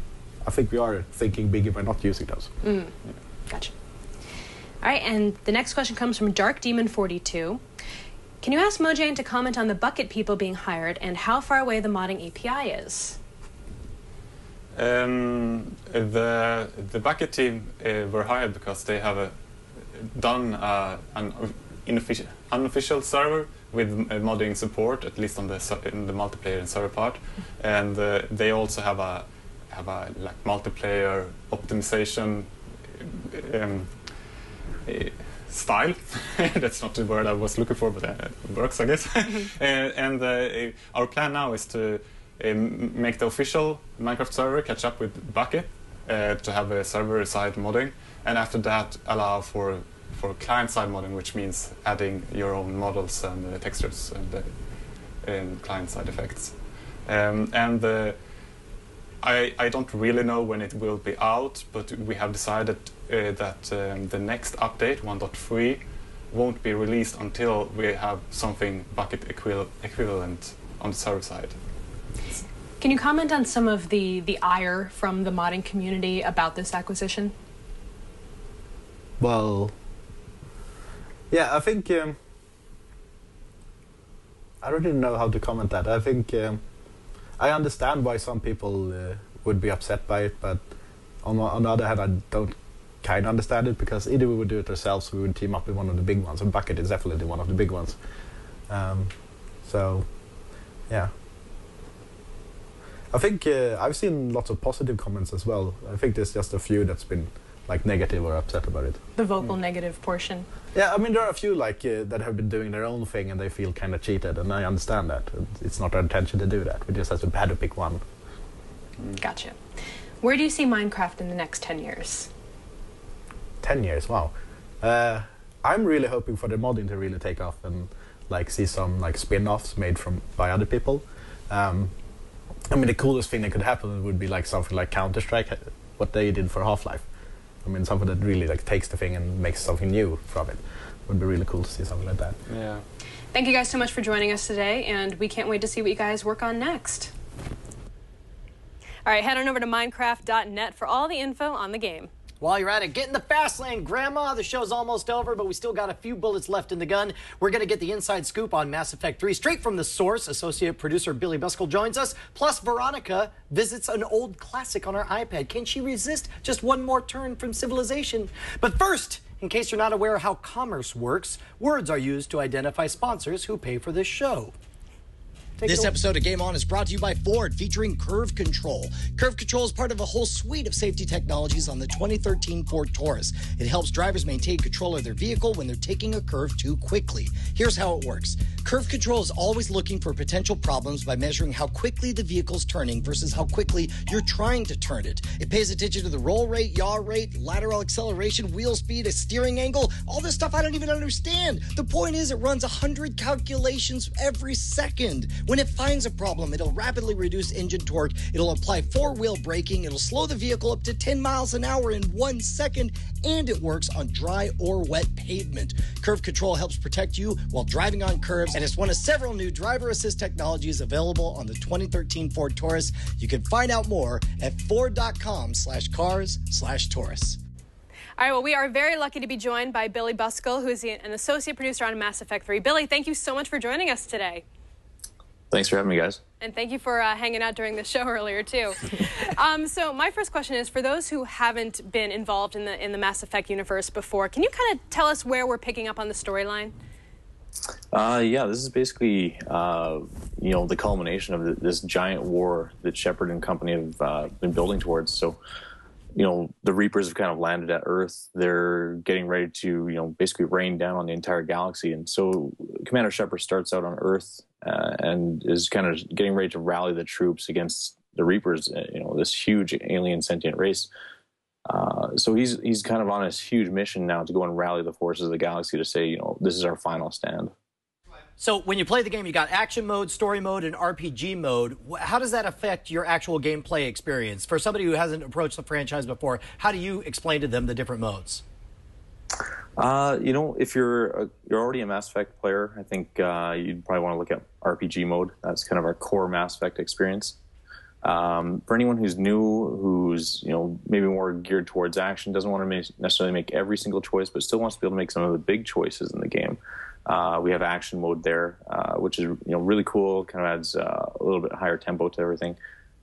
I think we are thinking bigger by not using those. Gotcha. All right, and the next question comes from Dark Demon 42. Can you ask Mojang to comment on the Bucket people being hired and how far away the modding API is? The Bucket team were hired because they have done an unofficial server with modding support, at least in the multiplayer and server part, and they also have a multiplayer optimization style. That's not the word I was looking for, but it works, I guess. And our plan now is to make the official Minecraft server catch up with Bucket to have a server-side modding, and after that allow for client-side modding, which means adding your own models and textures and client-side effects. And I don't really know when it will be out, but we have decided that the next update, 1.3, won't be released until we have something bucket equivalent on the server side. Can you comment on some of the ire from the modding community about this acquisition? Well, yeah, I think I don't even know how to comment that. I think I understand why some people would be upset by it, but on the other hand, I don't kind of understand it, because either we would do it ourselves, or we would team up with one of the big ones, and Bucket is definitely one of the big ones. So, yeah. I think I've seen lots of positive comments as well. I think there's just a few that's been like negative or upset about it. The vocal negative portion. Yeah, I mean, there are a few like that have been doing their own thing and they feel kind of cheated, and I understand that. It's not our intention to do that. We just had to pick one. Gotcha. Where do you see Minecraft in the next 10 years? 10 years, wow. I'm really hoping for the modding to really take off and like see some like spin-offs made by other people. I mean, the coolest thing that could happen would be like something like Counter-Strike, what they did for Half-Life. I mean, something that really like takes the thing and makes something new from it. Would be really cool to see something like that. Yeah. Thank you guys so much for joining us today, and we can't wait to see what you guys work on next. All right, head on over to Minecraft.net for all the info on the game. While you're at it, get in the fast lane, Grandma. The show's almost over, but we still got a few bullets left in the gun. We're going to get the inside scoop on Mass Effect 3 straight from the source. Associate producer Billy Buskell joins us. Plus, Veronica visits an old classic on her iPad. Can she resist just one more turn from civilization? But first, in case you're not aware of how commerce works, words are used to identify sponsors who pay for this show. This episode of Game On is brought to you by Ford, featuring Curve Control. Curve Control is part of a whole suite of safety technologies on the 2013 Ford Taurus. It helps drivers maintain control of their vehicle when they're taking a curve too quickly. Here's how it works. Curve Control is always looking for potential problems by measuring how quickly the vehicle's turning versus how quickly you're trying to turn it. It pays attention to the roll rate, yaw rate, lateral acceleration, wheel speed, a steering angle, all this stuff I don't even understand. The point is, it runs 100 calculations every second. When it finds a problem, it'll rapidly reduce engine torque, it'll apply four-wheel braking, it'll slow the vehicle up to 10 miles an hour in 1 second, and it works on dry or wet pavement. Curve Control helps protect you while driving on curves, and it's one of several new driver assist technologies available on the 2013 Ford Taurus. You can find out more at ford.com/cars/Taurus. All right, well, we are very lucky to be joined by Billy Buskell, who is an associate producer on Mass Effect 3. Billy, thank you so much for joining us today. Thanks for having me, guys. And thank you for hanging out during the show earlier, too. So my first question is, for those who haven't been involved in the Mass Effect universe before, can you kind of tell us where we're picking up on the storyline? Yeah, this is basically, the culmination of this giant war that Shepard and company have been building towards. So, the Reapers have kind of landed at Earth. They're getting ready to, basically rain down on the entire galaxy. And so Commander Shepard starts out on Earth and is kind of getting ready to rally the troops against the Reapers, this huge alien sentient race. So he's kind of on this huge mission now to go and rally the forces of the galaxy to say, this is our final stand. So when you play the game, you got action mode, story mode, and RPG mode. How does that affect your actual gameplay experience? For somebody who hasn't approached the franchise before, how do you explain to them the different modes? If you're already a Mass Effect player, I think you'd probably want to look at RPG mode. That's kind of our core Mass Effect experience. For anyone who's new, who's maybe more geared towards action, doesn't want to necessarily make every single choice, but still wants to be able to make some of the big choices in the game. We have action mode there, which is really cool. Kind of adds a little bit higher tempo to everything.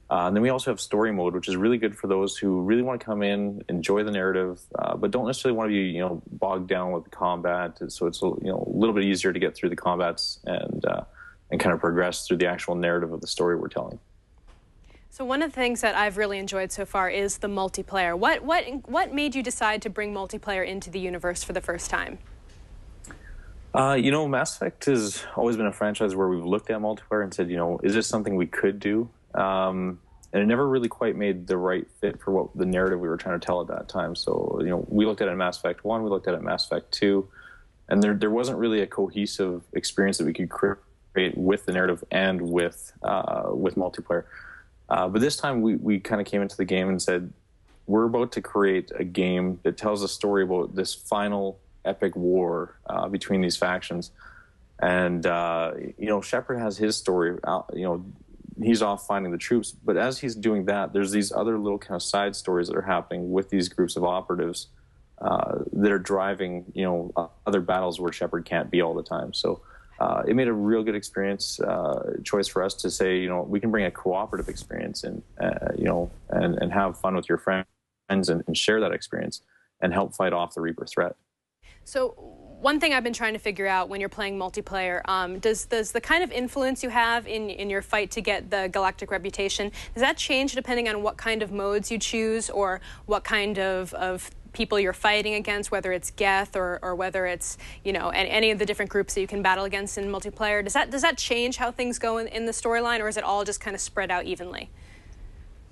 And then we also have story mode, which is really good for those who really want to come in, enjoy the narrative, but don't necessarily want to be bogged down with the combat. So it's a little bit easier to get through the combats and kind of progress through the actual narrative of the story we're telling. So one of the things that I've really enjoyed so far is the multiplayer. What made you decide to bring multiplayer into the universe for the first time? Mass Effect has always been a franchise where we've looked at multiplayer and said, is this something we could do? And it never really quite made the right fit for what the narrative we were trying to tell at that time. So, we looked at it in Mass Effect 1, we looked at it in Mass Effect 2, and there wasn't really a cohesive experience that we could create with the narrative and with multiplayer. But this time we kind of came into the game and said, we're about to create a game that tells a story about this final epic war between these factions. And, Shepard has his story, he's off finding the troops. But as he's doing that, there's these other little kind of side stories that are happening with these groups of operatives that are driving, other battles where Shepard can't be all the time. So it made a real good choice for us to say, we can bring a cooperative experience in, and have fun with your friends and share that experience and help fight off the Reaper threat. So one thing I've been trying to figure out when you're playing multiplayer, does the kind of influence you have in your fight to get the galactic reputation, does that change depending on what kind of modes you choose or what kind of people you're fighting against, whether it's Geth or whether it's, any of the different groups that you can battle against in multiplayer? Does that change how things go in the storyline, or is it all just kind of spread out evenly?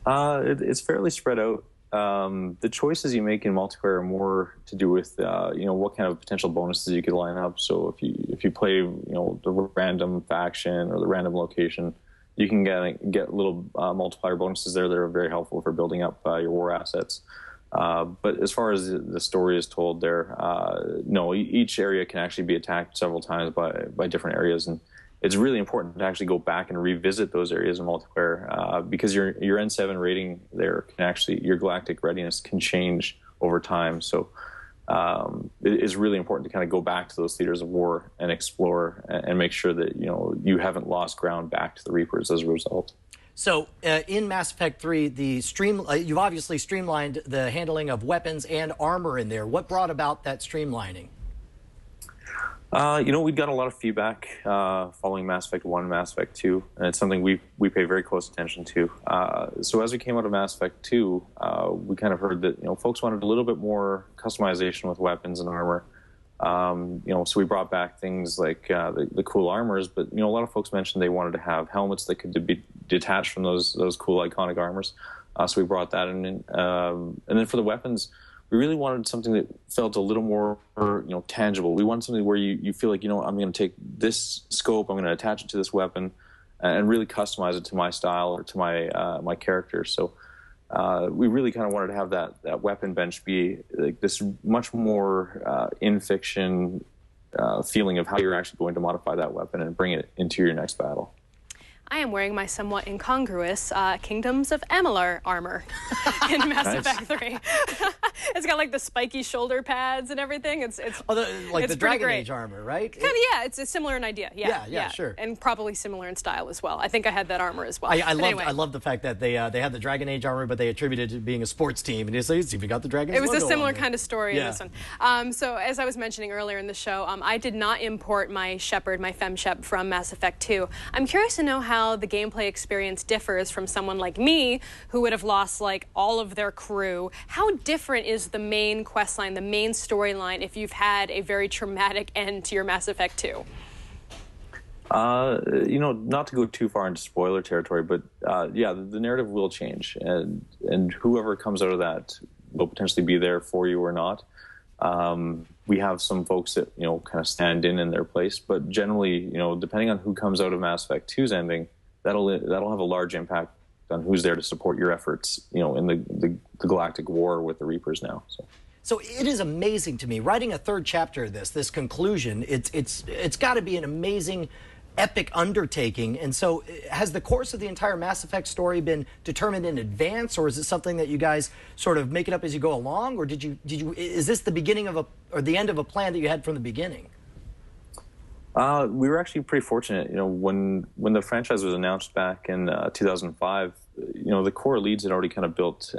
It's fairly spread out. The choices you make in multiplayer are more to do with, what kind of potential bonuses you could line up. So if you play, the random faction or the random location, you can get little multiplier bonuses there that are very helpful for building up your war assets. But as far as the story is told there, no, each area can actually be attacked several times by different areas. And it's really important to actually go back and revisit those areas in multiplayer because your N7 rating there can actually, your galactic readiness can change over time. So it is really important to kind of go back to those theaters of war and explore and make sure that, you haven't lost ground back to the Reapers as a result. So in Mass Effect 3, you've obviously streamlined the handling of weapons and armor in there. What brought about that streamlining? We got a lot of feedback following Mass Effect 1 and Mass Effect 2, and it's something we pay very close attention to. So as we came out of Mass Effect 2, we kind of heard that folks wanted a little bit more customization with weapons and armor. So we brought back things like the cool armors, but a lot of folks mentioned they wanted to have helmets that could be detached from those cool iconic armors. So we brought that in, and then for the weapons, we really wanted something that felt a little more, tangible. We wanted something where you feel like, I'm going to take this scope, I'm going to attach it to this weapon, and really customize it to my style or to my character. So we really kind of wanted to have that weapon bench be like this much more in fiction feeling of how you're actually going to modify that weapon and bring it into your next battle. I am wearing my somewhat incongruous Kingdoms of Amalur armor in Mass Effect 3. It's got like the spiky shoulder pads and everything. It's the Dragon Age armor, right? Kind of, yeah. It's similar in idea. Yeah, sure. And probably similar in style as well. I think I had that armor as well. I love the fact that they had the Dragon Age armor, but they attributed it to being a sports team, and it's even got the Dragon Age logo. It was a similar kind of story in this one. So as I was mentioning earlier in the show, I did not import my Shepard, my FemShep, from Mass Effect 2. I'm curious to know how the gameplay experience differs from someone like me who would have lost like all of their crew. How different is the main quest line, the main storyline, if you've had a very traumatic end to your Mass Effect 2? Not to go too far into spoiler territory, but the narrative will change, and whoever comes out of that will potentially be there for you or not. We have some folks that kind of stand in their place, but generally, depending on who comes out of Mass Effect 2's ending, that'll have a large impact on who's there to support your efforts, in the galactic war with the Reapers now. So it is amazing to me, writing a third chapter of this conclusion. It's got to be an amazing, epic undertaking. And so, has the course of the entire Mass Effect story been determined in advance, or is it something that you guys sort of make it up as you go along, or is this the beginning of or the end of a plan that you had from the beginning? We were actually pretty fortunate. When the franchise was announced back in 2005, the core leads had already kind of built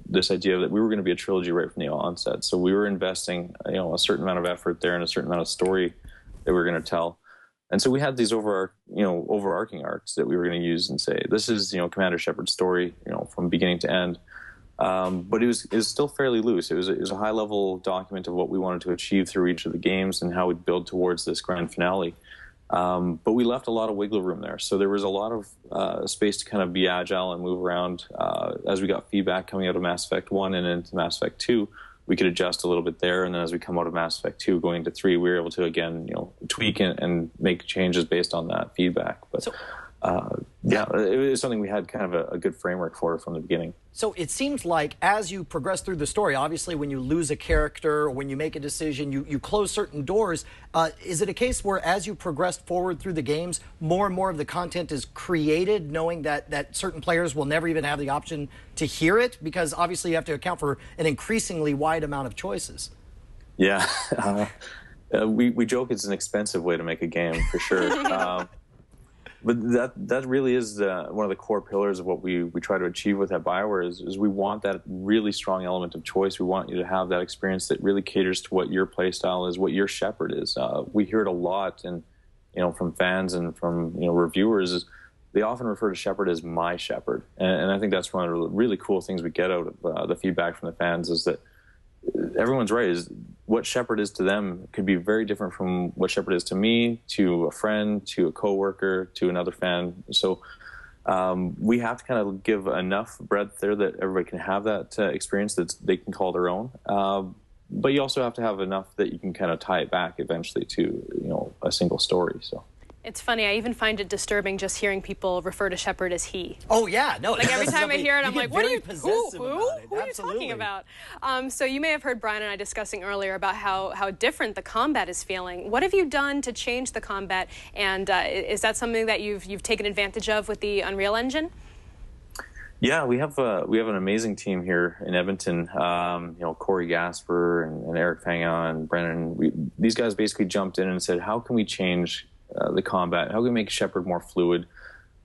this idea that we were going to be a trilogy right from the onset. So we were investing, a certain amount of effort there and a certain amount of story that we were going to tell. And so we had these overarching arcs that we were going to use and say, this is, Commander Shepard's story, from beginning to end. But it was still fairly loose. It was a high-level document of what we wanted to achieve through each of the games and how we'd build towards this grand finale. But we left a lot of wiggle room there. So there was a lot of space to kind of be agile and move around. As we got feedback coming out of Mass Effect 1 and into Mass Effect 2, we could adjust a little bit there. And then as we come out of Mass Effect 2 going into 3, we were able to, again, tweak and make changes based on that feedback. But yeah, it was something we had kind of a good framework for from the beginning. So it seems like as you progress through the story, obviously when you lose a character or when you make a decision, you close certain doors. Is it a case where as you progress forward through the games, more and more of the content is created, knowing that certain players will never even have the option to hear it? Because obviously you have to account for an increasingly wide amount of choices. Yeah, we joke it's an expensive way to make a game, for sure. But that really is one of the core pillars of what we try to achieve with that BioWare is we want that really strong element of choice. We want you to have that experience that really caters to what your play style is, what your shepherd is. We hear it a lot, and from fans and from reviewers, is they often refer to shepherd as my shepherd, and I think that's one of the really cool things we get out of the feedback from the fans is that everyone's right. Is what shepherd is to them could be very different from what shepherd is to me, to a friend, to a coworker, to another fan. So we have to kind of give enough breadth there that everybody can have that experience that they can call their own. But you also have to have enough that you can kind of tie it back eventually to a single story. So. It's funny. I even find it disturbing just hearing people refer to Shepard as he. Oh yeah, no. Like every time I hear it, I'm like, "What are you? Who are you talking about?" So you may have heard Brian and I discussing earlier about how different the combat is feeling. What have you done to change the combat? And is that something that you've taken advantage of with the Unreal Engine? Yeah, we have an amazing team here in Edmonton. Corey Gasper and Eric Fanga and Brennan. These guys basically jumped in and said, "How can we change the combat? How can we make Shepard more fluid?"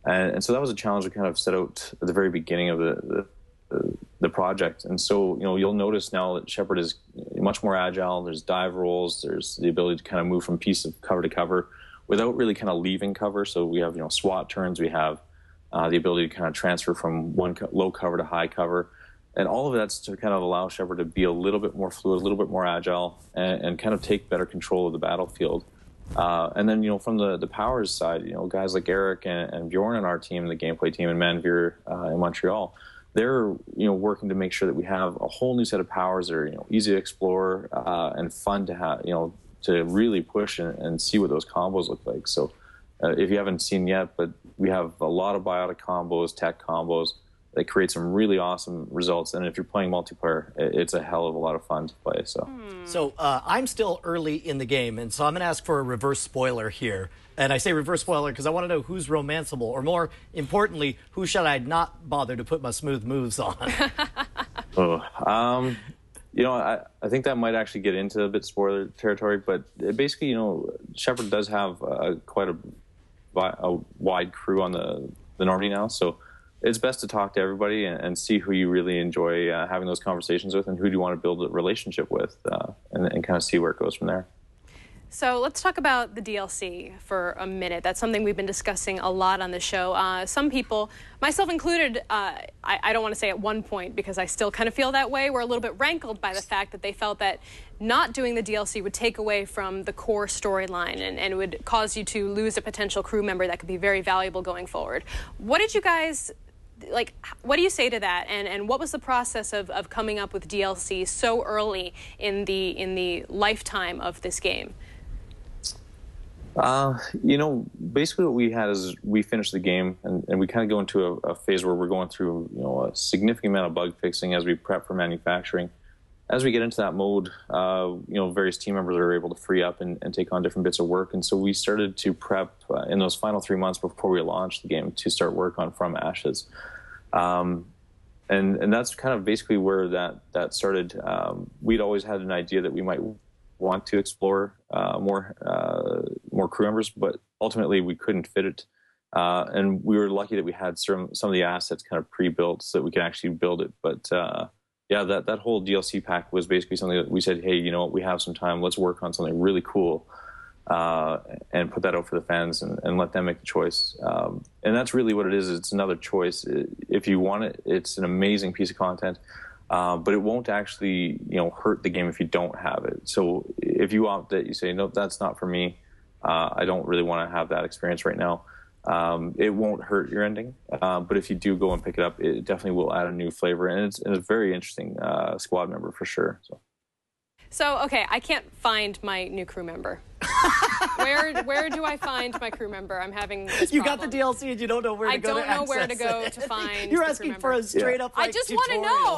And so that was a challenge we kind of set out at the very beginning of the project. And so you'll notice now that Shepard is much more agile. There's dive rolls. There's the ability to kind of move from piece of cover to cover without really kind of leaving cover. So we have SWAT turns. We have the ability to kind of transfer from one low cover to high cover. And all of that's to kind of allow Shepard to be a little bit more fluid, a little bit more agile, and kind of take better control of the battlefield. And then, from the powers side, guys like Eric and Bjorn on our team, the gameplay team, and Manveer in Montreal, they're, working to make sure that we have a whole new set of powers that are, easy to explore and fun to have, to really push and see what those combos look like. So if you haven't seen yet, but we have a lot of biotic combos, tech combos that create some really awesome results. And if you're playing multiplayer, it's a hell of a lot of fun to play. So I'm still early in the game, and so I'm going to ask for a reverse spoiler here. And I say reverse spoiler because I want to know who's romanceable, or more importantly, who should I not bother to put my smooth moves on? I think that might actually get into a bit spoiler territory, but basically, Shepard does have quite a wide crew on the Normandy now, so it's best to talk to everybody and see who you really enjoy having those conversations with and who do you want to build a relationship with and kind of see where it goes from there. So let's talk about the DLC for a minute. That's something we've been discussing a lot on the show. Some people, myself included, I don't want to say at one point because I still kind of feel that way, were a little bit rankled by the fact that they felt that not doing the DLC would take away from the core storyline and would cause you to lose a potential crew member that could be very valuable going forward. What did you guys... what do you say to that? And what was the process of coming up with DLC so early in the lifetime of this game? Basically what we had is we finished the game and we kind of go into a phase where we're going through, a significant amount of bug fixing as we prep for manufacturing. As we get into that mode, various team members are able to free up and take on different bits of work. And so we started to prep in those final 3 months before we launched the game to start work on From Ashes. And that's kind of basically where that started. We'd always had an idea that we might want to explore more crew members, but ultimately we couldn't fit it. And we were lucky that we had some of the assets kind of pre-built so that we could actually build it. But that whole DLC pack was basically something that we said, hey, we have some time, let's work on something really cool and put that out for the fans and let them make the choice. And that's really what it is. It's another choice. If you want it, it's an amazing piece of content. But it won't actually, hurt the game if you don't have it. So if you opt that, you say, no, that's not for me. I don't really want to have that experience right now. It won't hurt your ending. But if you do go and pick it up, it definitely will add a new flavor. And it's a very interesting squad member for sure. So, okay, I can't find my new crew member. Where Where do I find my crew member? I'm having this You problem. got the DLC and you don't know where to go to I don't know where to access go it. to find You're the asking crew for a member. straight up I just want to tutorial. know.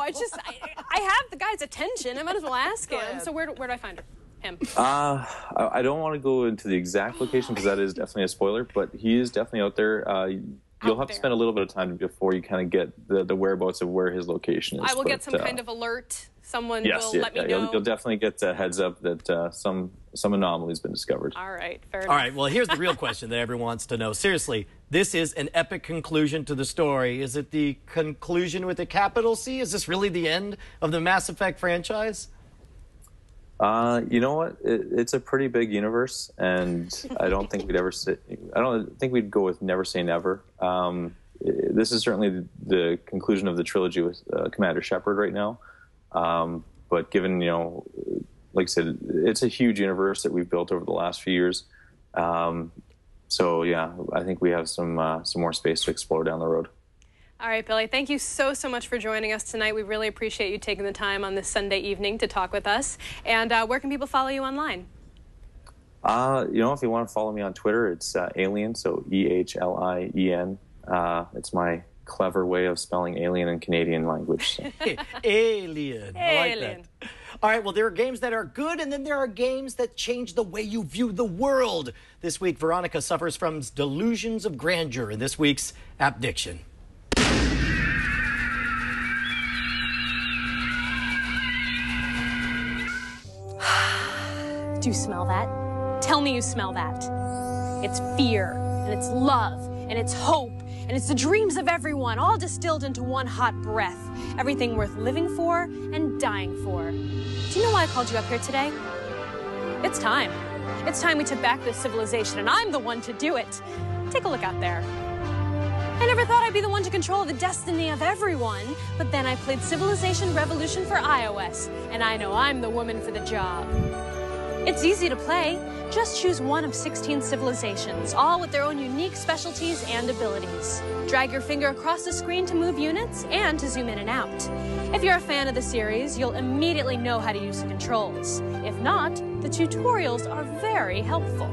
I have the guy's attention. I might as well ask him. So where do I find him? I don't want to go into the exact location because that is definitely a spoiler, but he is definitely out there. You'll have to spend a little bit of time before you kind of get the whereabouts of where his location is. I will get some kind of alert. Someone will let me know. You'll definitely get a heads up that some anomaly's been discovered. All right, fair enough. All right, well, here's the real question that everyone wants to know. Seriously, this is an epic conclusion to the story. Is it the conclusion with a capital C? Is this really the end of the Mass Effect franchise? You know what? It's a pretty big universe, and I don't think we'd ever say. I don't think we'd go with never say never. This is certainly the conclusion of the trilogy with Commander Shepard right now. But given, like I said, it's a huge universe that we've built over the last few years. So yeah, I think we have some more space to explore down the road. All right, Billy, thank you so much for joining us tonight. We really appreciate you taking the time on this Sunday evening to talk with us. And where can people follow you online? If you want to follow me on Twitter, it's Alien, so EHLIEN. It's my clever way of spelling alien in Canadian language. So. Alien. I like that. All right, well, there are games that are good, and then there are games that change the way you view the world. This week, Veronica suffers from delusions of grandeur in this week's App Diction. Do you smell that? Tell me you smell that. It's fear, and it's love, and it's hope, and it's the dreams of everyone, all distilled into one hot breath. Everything worth living for and dying for. Do you know why I called you up here today? It's time. It's time we took back this civilization, and I'm the one to do it. Take a look out there. I never thought I'd be the one to control the destiny of everyone, but then I played Civilization Revolution for iOS, and I know I'm the woman for the job. It's easy to play. Just choose one of 16 civilizations, all with their own unique specialties and abilities. Drag your finger across the screen to move units and to zoom in and out. If you're a fan of the series, you'll immediately know how to use the controls. If not, the tutorials are very helpful.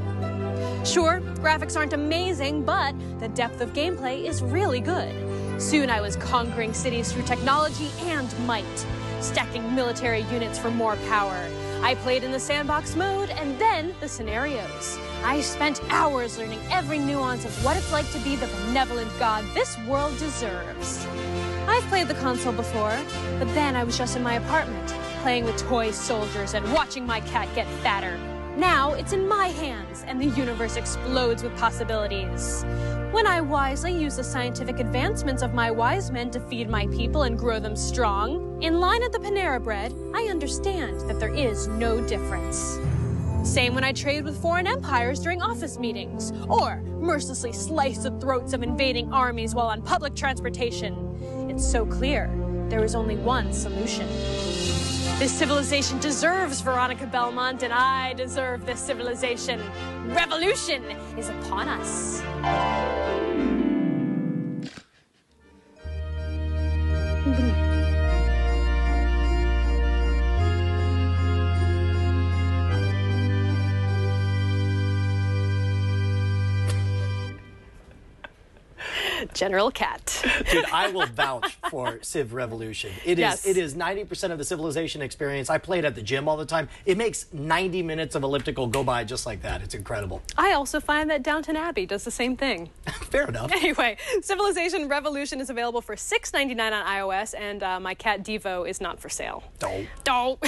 Sure, graphics aren't amazing, but the depth of gameplay is really good. Soon I was conquering cities through technology and might, stacking military units for more power. I played in the sandbox mode and then the scenarios. I spent hours learning every nuance of what it's like to be the benevolent god this world deserves. I've played the console before, but then I was just in my apartment, playing with toy soldiers and watching my cat get fatter. Now it's in my hands, and the universe explodes with possibilities. When I wisely use the scientific advancements of my wise men to feed my people and grow them strong, in line at the Panera Bread, I understand that there is no difference. Same when I trade with foreign empires during office meetings, or mercilessly slice the throats of invading armies while on public transportation. It's so clear, there is only one solution. This civilization deserves Veronica Belmont, and I deserve this civilization. Revolution is upon us. General Cat. Dude, I will vouch for Civ Revolution. It is 90% of the Civilization experience. I play it at the gym all the time. It makes 90 minutes of elliptical go by just like that. It's incredible. I also find that Downton Abbey does the same thing. Fair enough. Anyway, Civilization Revolution is available for $6.99 on iOS, and my cat Devo is not for sale. Don't.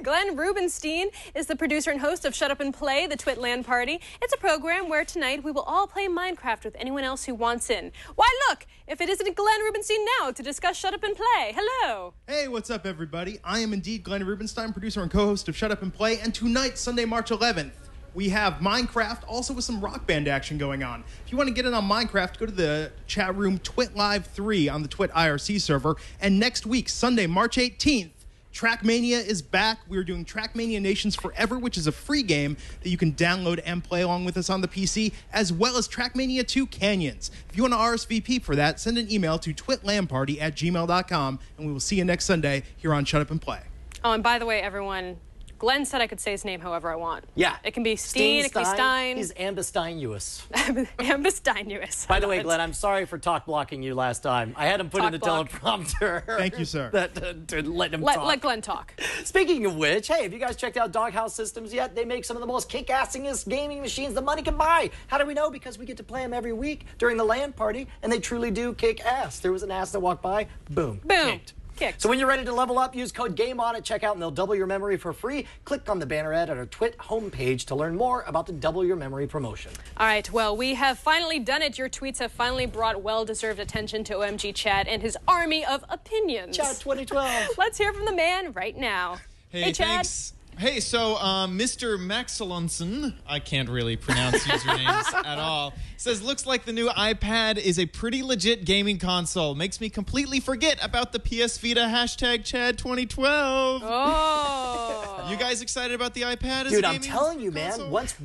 Glenn Rubenstein is the producer and host of Shut Up and Play, the Twit LAN Party. It's a program where tonight we will all play Minecraft with anyone else who wants in. Why, look, if it isn't Glenn Rubenstein now to discuss Shut Up and Play. Hello. Hey, what's up, everybody? I am indeed Glenn Rubenstein, producer and co-host of Shut Up and Play, and tonight, Sunday, March 11th, we have Minecraft, also with some Rock Band action going on. If you want to get in on Minecraft, go to the chat room Twit Live 3 on the Twit IRC server, and next week, Sunday, March 18th, Trackmania is back. We're doing Trackmania Nations Forever, which is a free game that you can download and play along with us on the PC, as well as Trackmania 2 Canyons. If you want to RSVP for that, send an email to twitlamparty@gmail.com, and we will see you next Sunday here on Shut Up and Play. Oh, and by the way, everyone, Glenn said I could say his name however I want. Yeah. It can be Steen, it can be Stein. He's ambisteinuous. Ambisteinuous. By the way, Glenn, I'm sorry for talk blocking you last time. I had him put in the teleprompter. Thank you, sir. To let him talk. Let Glenn talk. Speaking of which, hey, have you guys checked out Doghouse Systems yet? They make some of the most kick-assingest gaming machines the money can buy. How do we know? Because we get to play them every week during the LAN party, and they truly do kick ass. There was an ass that walked by, boom. Kicked. So when you're ready to level up, use code GAMEON at checkout and they'll double your memory for free. Click on the banner ad at our Twit homepage to learn more about the Double Your Memory promotion. All right, well, we have finally done it. Your tweets have finally brought well-deserved attention to OMG Chad and his army of opinions. Chad 2012. Let's hear from the man right now. Hey Chad. Thanks. Hey, so Mr. Maxelonson, I can't really pronounce usernames at all, says, looks like the new iPad is a pretty legit gaming console. Makes me completely forget about the PS Vita hashtag Chad 2012. Oh. You guys excited about the iPad as Dude, a I'm gaming telling you, console? man,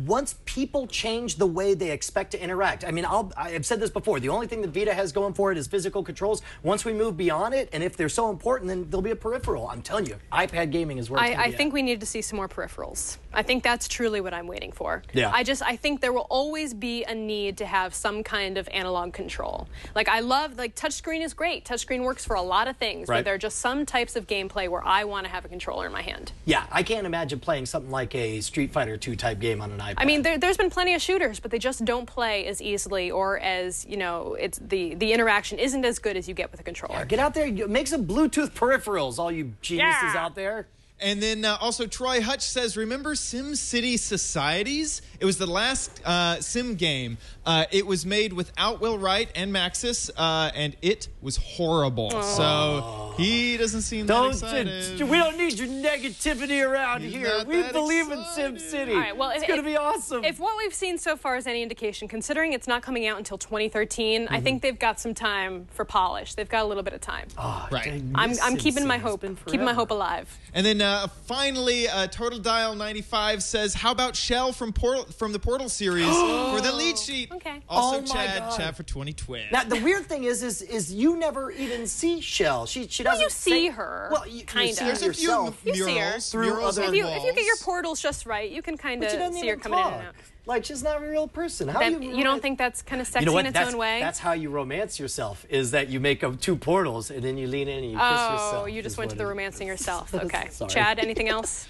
once people change the way they expect to interact, I mean, I've said this before, the only thing that Vita has going for it is physical controls. Once we move beyond it, and if they're so important, then there'll be a peripheral. I'm telling you, iPad gaming is where it's I think we need to see some more peripherals. I think that's truly what I'm waiting for. Yeah. I think there will always be a need to have some kind of analog control. Like, touchscreen is great. Touchscreen works for a lot of things, right. But there are just some types of gameplay where I want to have a controller in my hand. Yeah, I can't imagine playing something like a Street Fighter 2 type game on an iPad. I mean, there's been plenty of shooters, but they just don't play as easily or as, it's the interaction isn't as good as you get with a controller. Yeah, get out there, make some Bluetooth peripherals, all you geniuses out there. And then also Troy Hutch says, remember SimCity Societies? It was the last Sim game. It was made without Will Wright and Maxis, and it was horrible. Oh. So he doesn't seem that excited. We don't need your negativity around here. We believe in SimCity. All right, well, it's going to be awesome. If what we've seen so far is any indication, considering it's not coming out until 2013, I think they've got some time for polish. They've got a little bit of time. Oh, right. I'm keeping my hope, keeping my hope alive. And then finally, Total Dial 95 says, how about Shell from the Portal series for the lead sheet? Okay. Also, Chad for 2012. Now, the weird thing is you never even see Shell. She doesn't. Well, you see her. Well, you kind see of. her yourself. You see her through other if you get your portals just right, you can kind of see her coming in and out. Like, she's not a real person. You don't think that's kind of sexy in its own way? That's how you romance yourself, is that you make two portals, and then you lean in and you kiss yourself. Oh, you just went to the romancing yourself. Okay. Chad, anything else?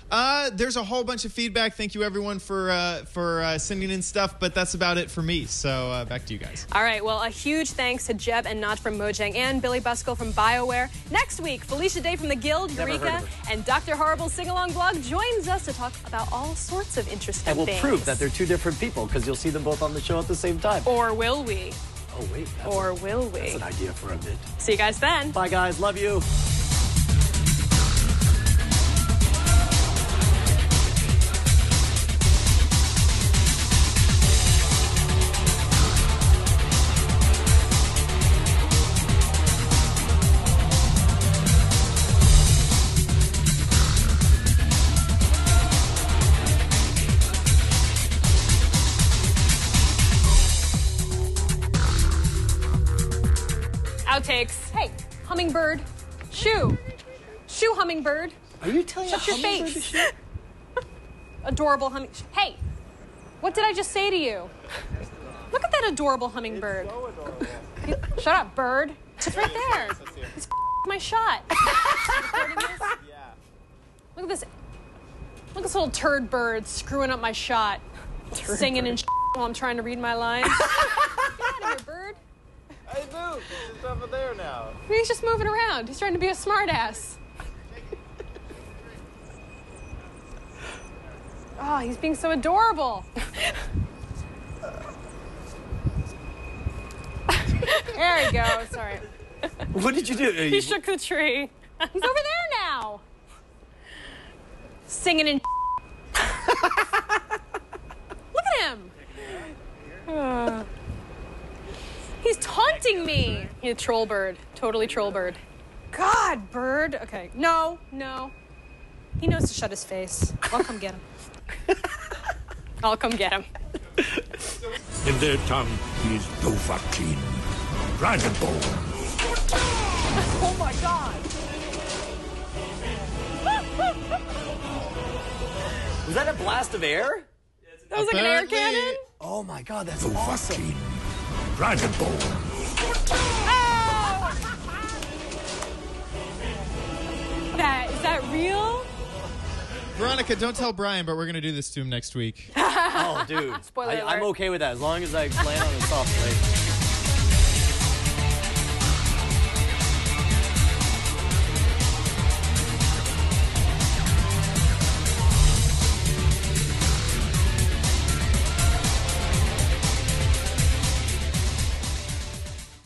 There's a whole bunch of feedback. Thank you, everyone, for sending in stuff, but that's about it for me. So back to you guys. All right. Well, a huge thanks to Jeb and Not from Mojang and Billy Buskell from BioWare. Next week, Felicia Day from the Guild, Eureka, and Dr. Horrible's Sing-Along blog joins us to talk about all sorts of interesting things. And we'll prove that they're two different people, because you'll see them both on the show at the same time. Or will we? Oh, wait. Will we? That's an idea for a bit. See you guys then. Bye, guys. Love you. Outtakes. Hey, hummingbird. Shoo hummingbird. Are you telling Shut your hummingbird face. to shoot? Adorable humming. Hey, what did I just say to you? Look at that adorable hummingbird. It's so adorable. Shut up, bird. It's right there. It's my shot. Yeah. Look at this. Look at this little turd bird screwing up my shot. Singing and while I'm trying to read my lines. Get out of here, bird. Hey, Luke, he's just over there now. He's just moving around. He's trying to be a smartass. Oh, he's being so adorable. There we go. Sorry. What did you do? He shook the tree. He's over there now. Singing and look at him. He's taunting me. He's a troll bird. Totally troll bird. God, bird. Okay. No. He knows to shut his face. I'll come get him. I'll come get him. In their tongue, he's Dovahkiin, Dragonborn. Oh my God. Was that a blast of air? That was like an air Apparently- cannon? Oh my god, that's awesome. Dragonborn. Is that real? Veronica, don't tell Brian, but we're going to do this to him next week. Oh, dude. Spoiler I'm alert. okay with that as long as I land on a soft plate.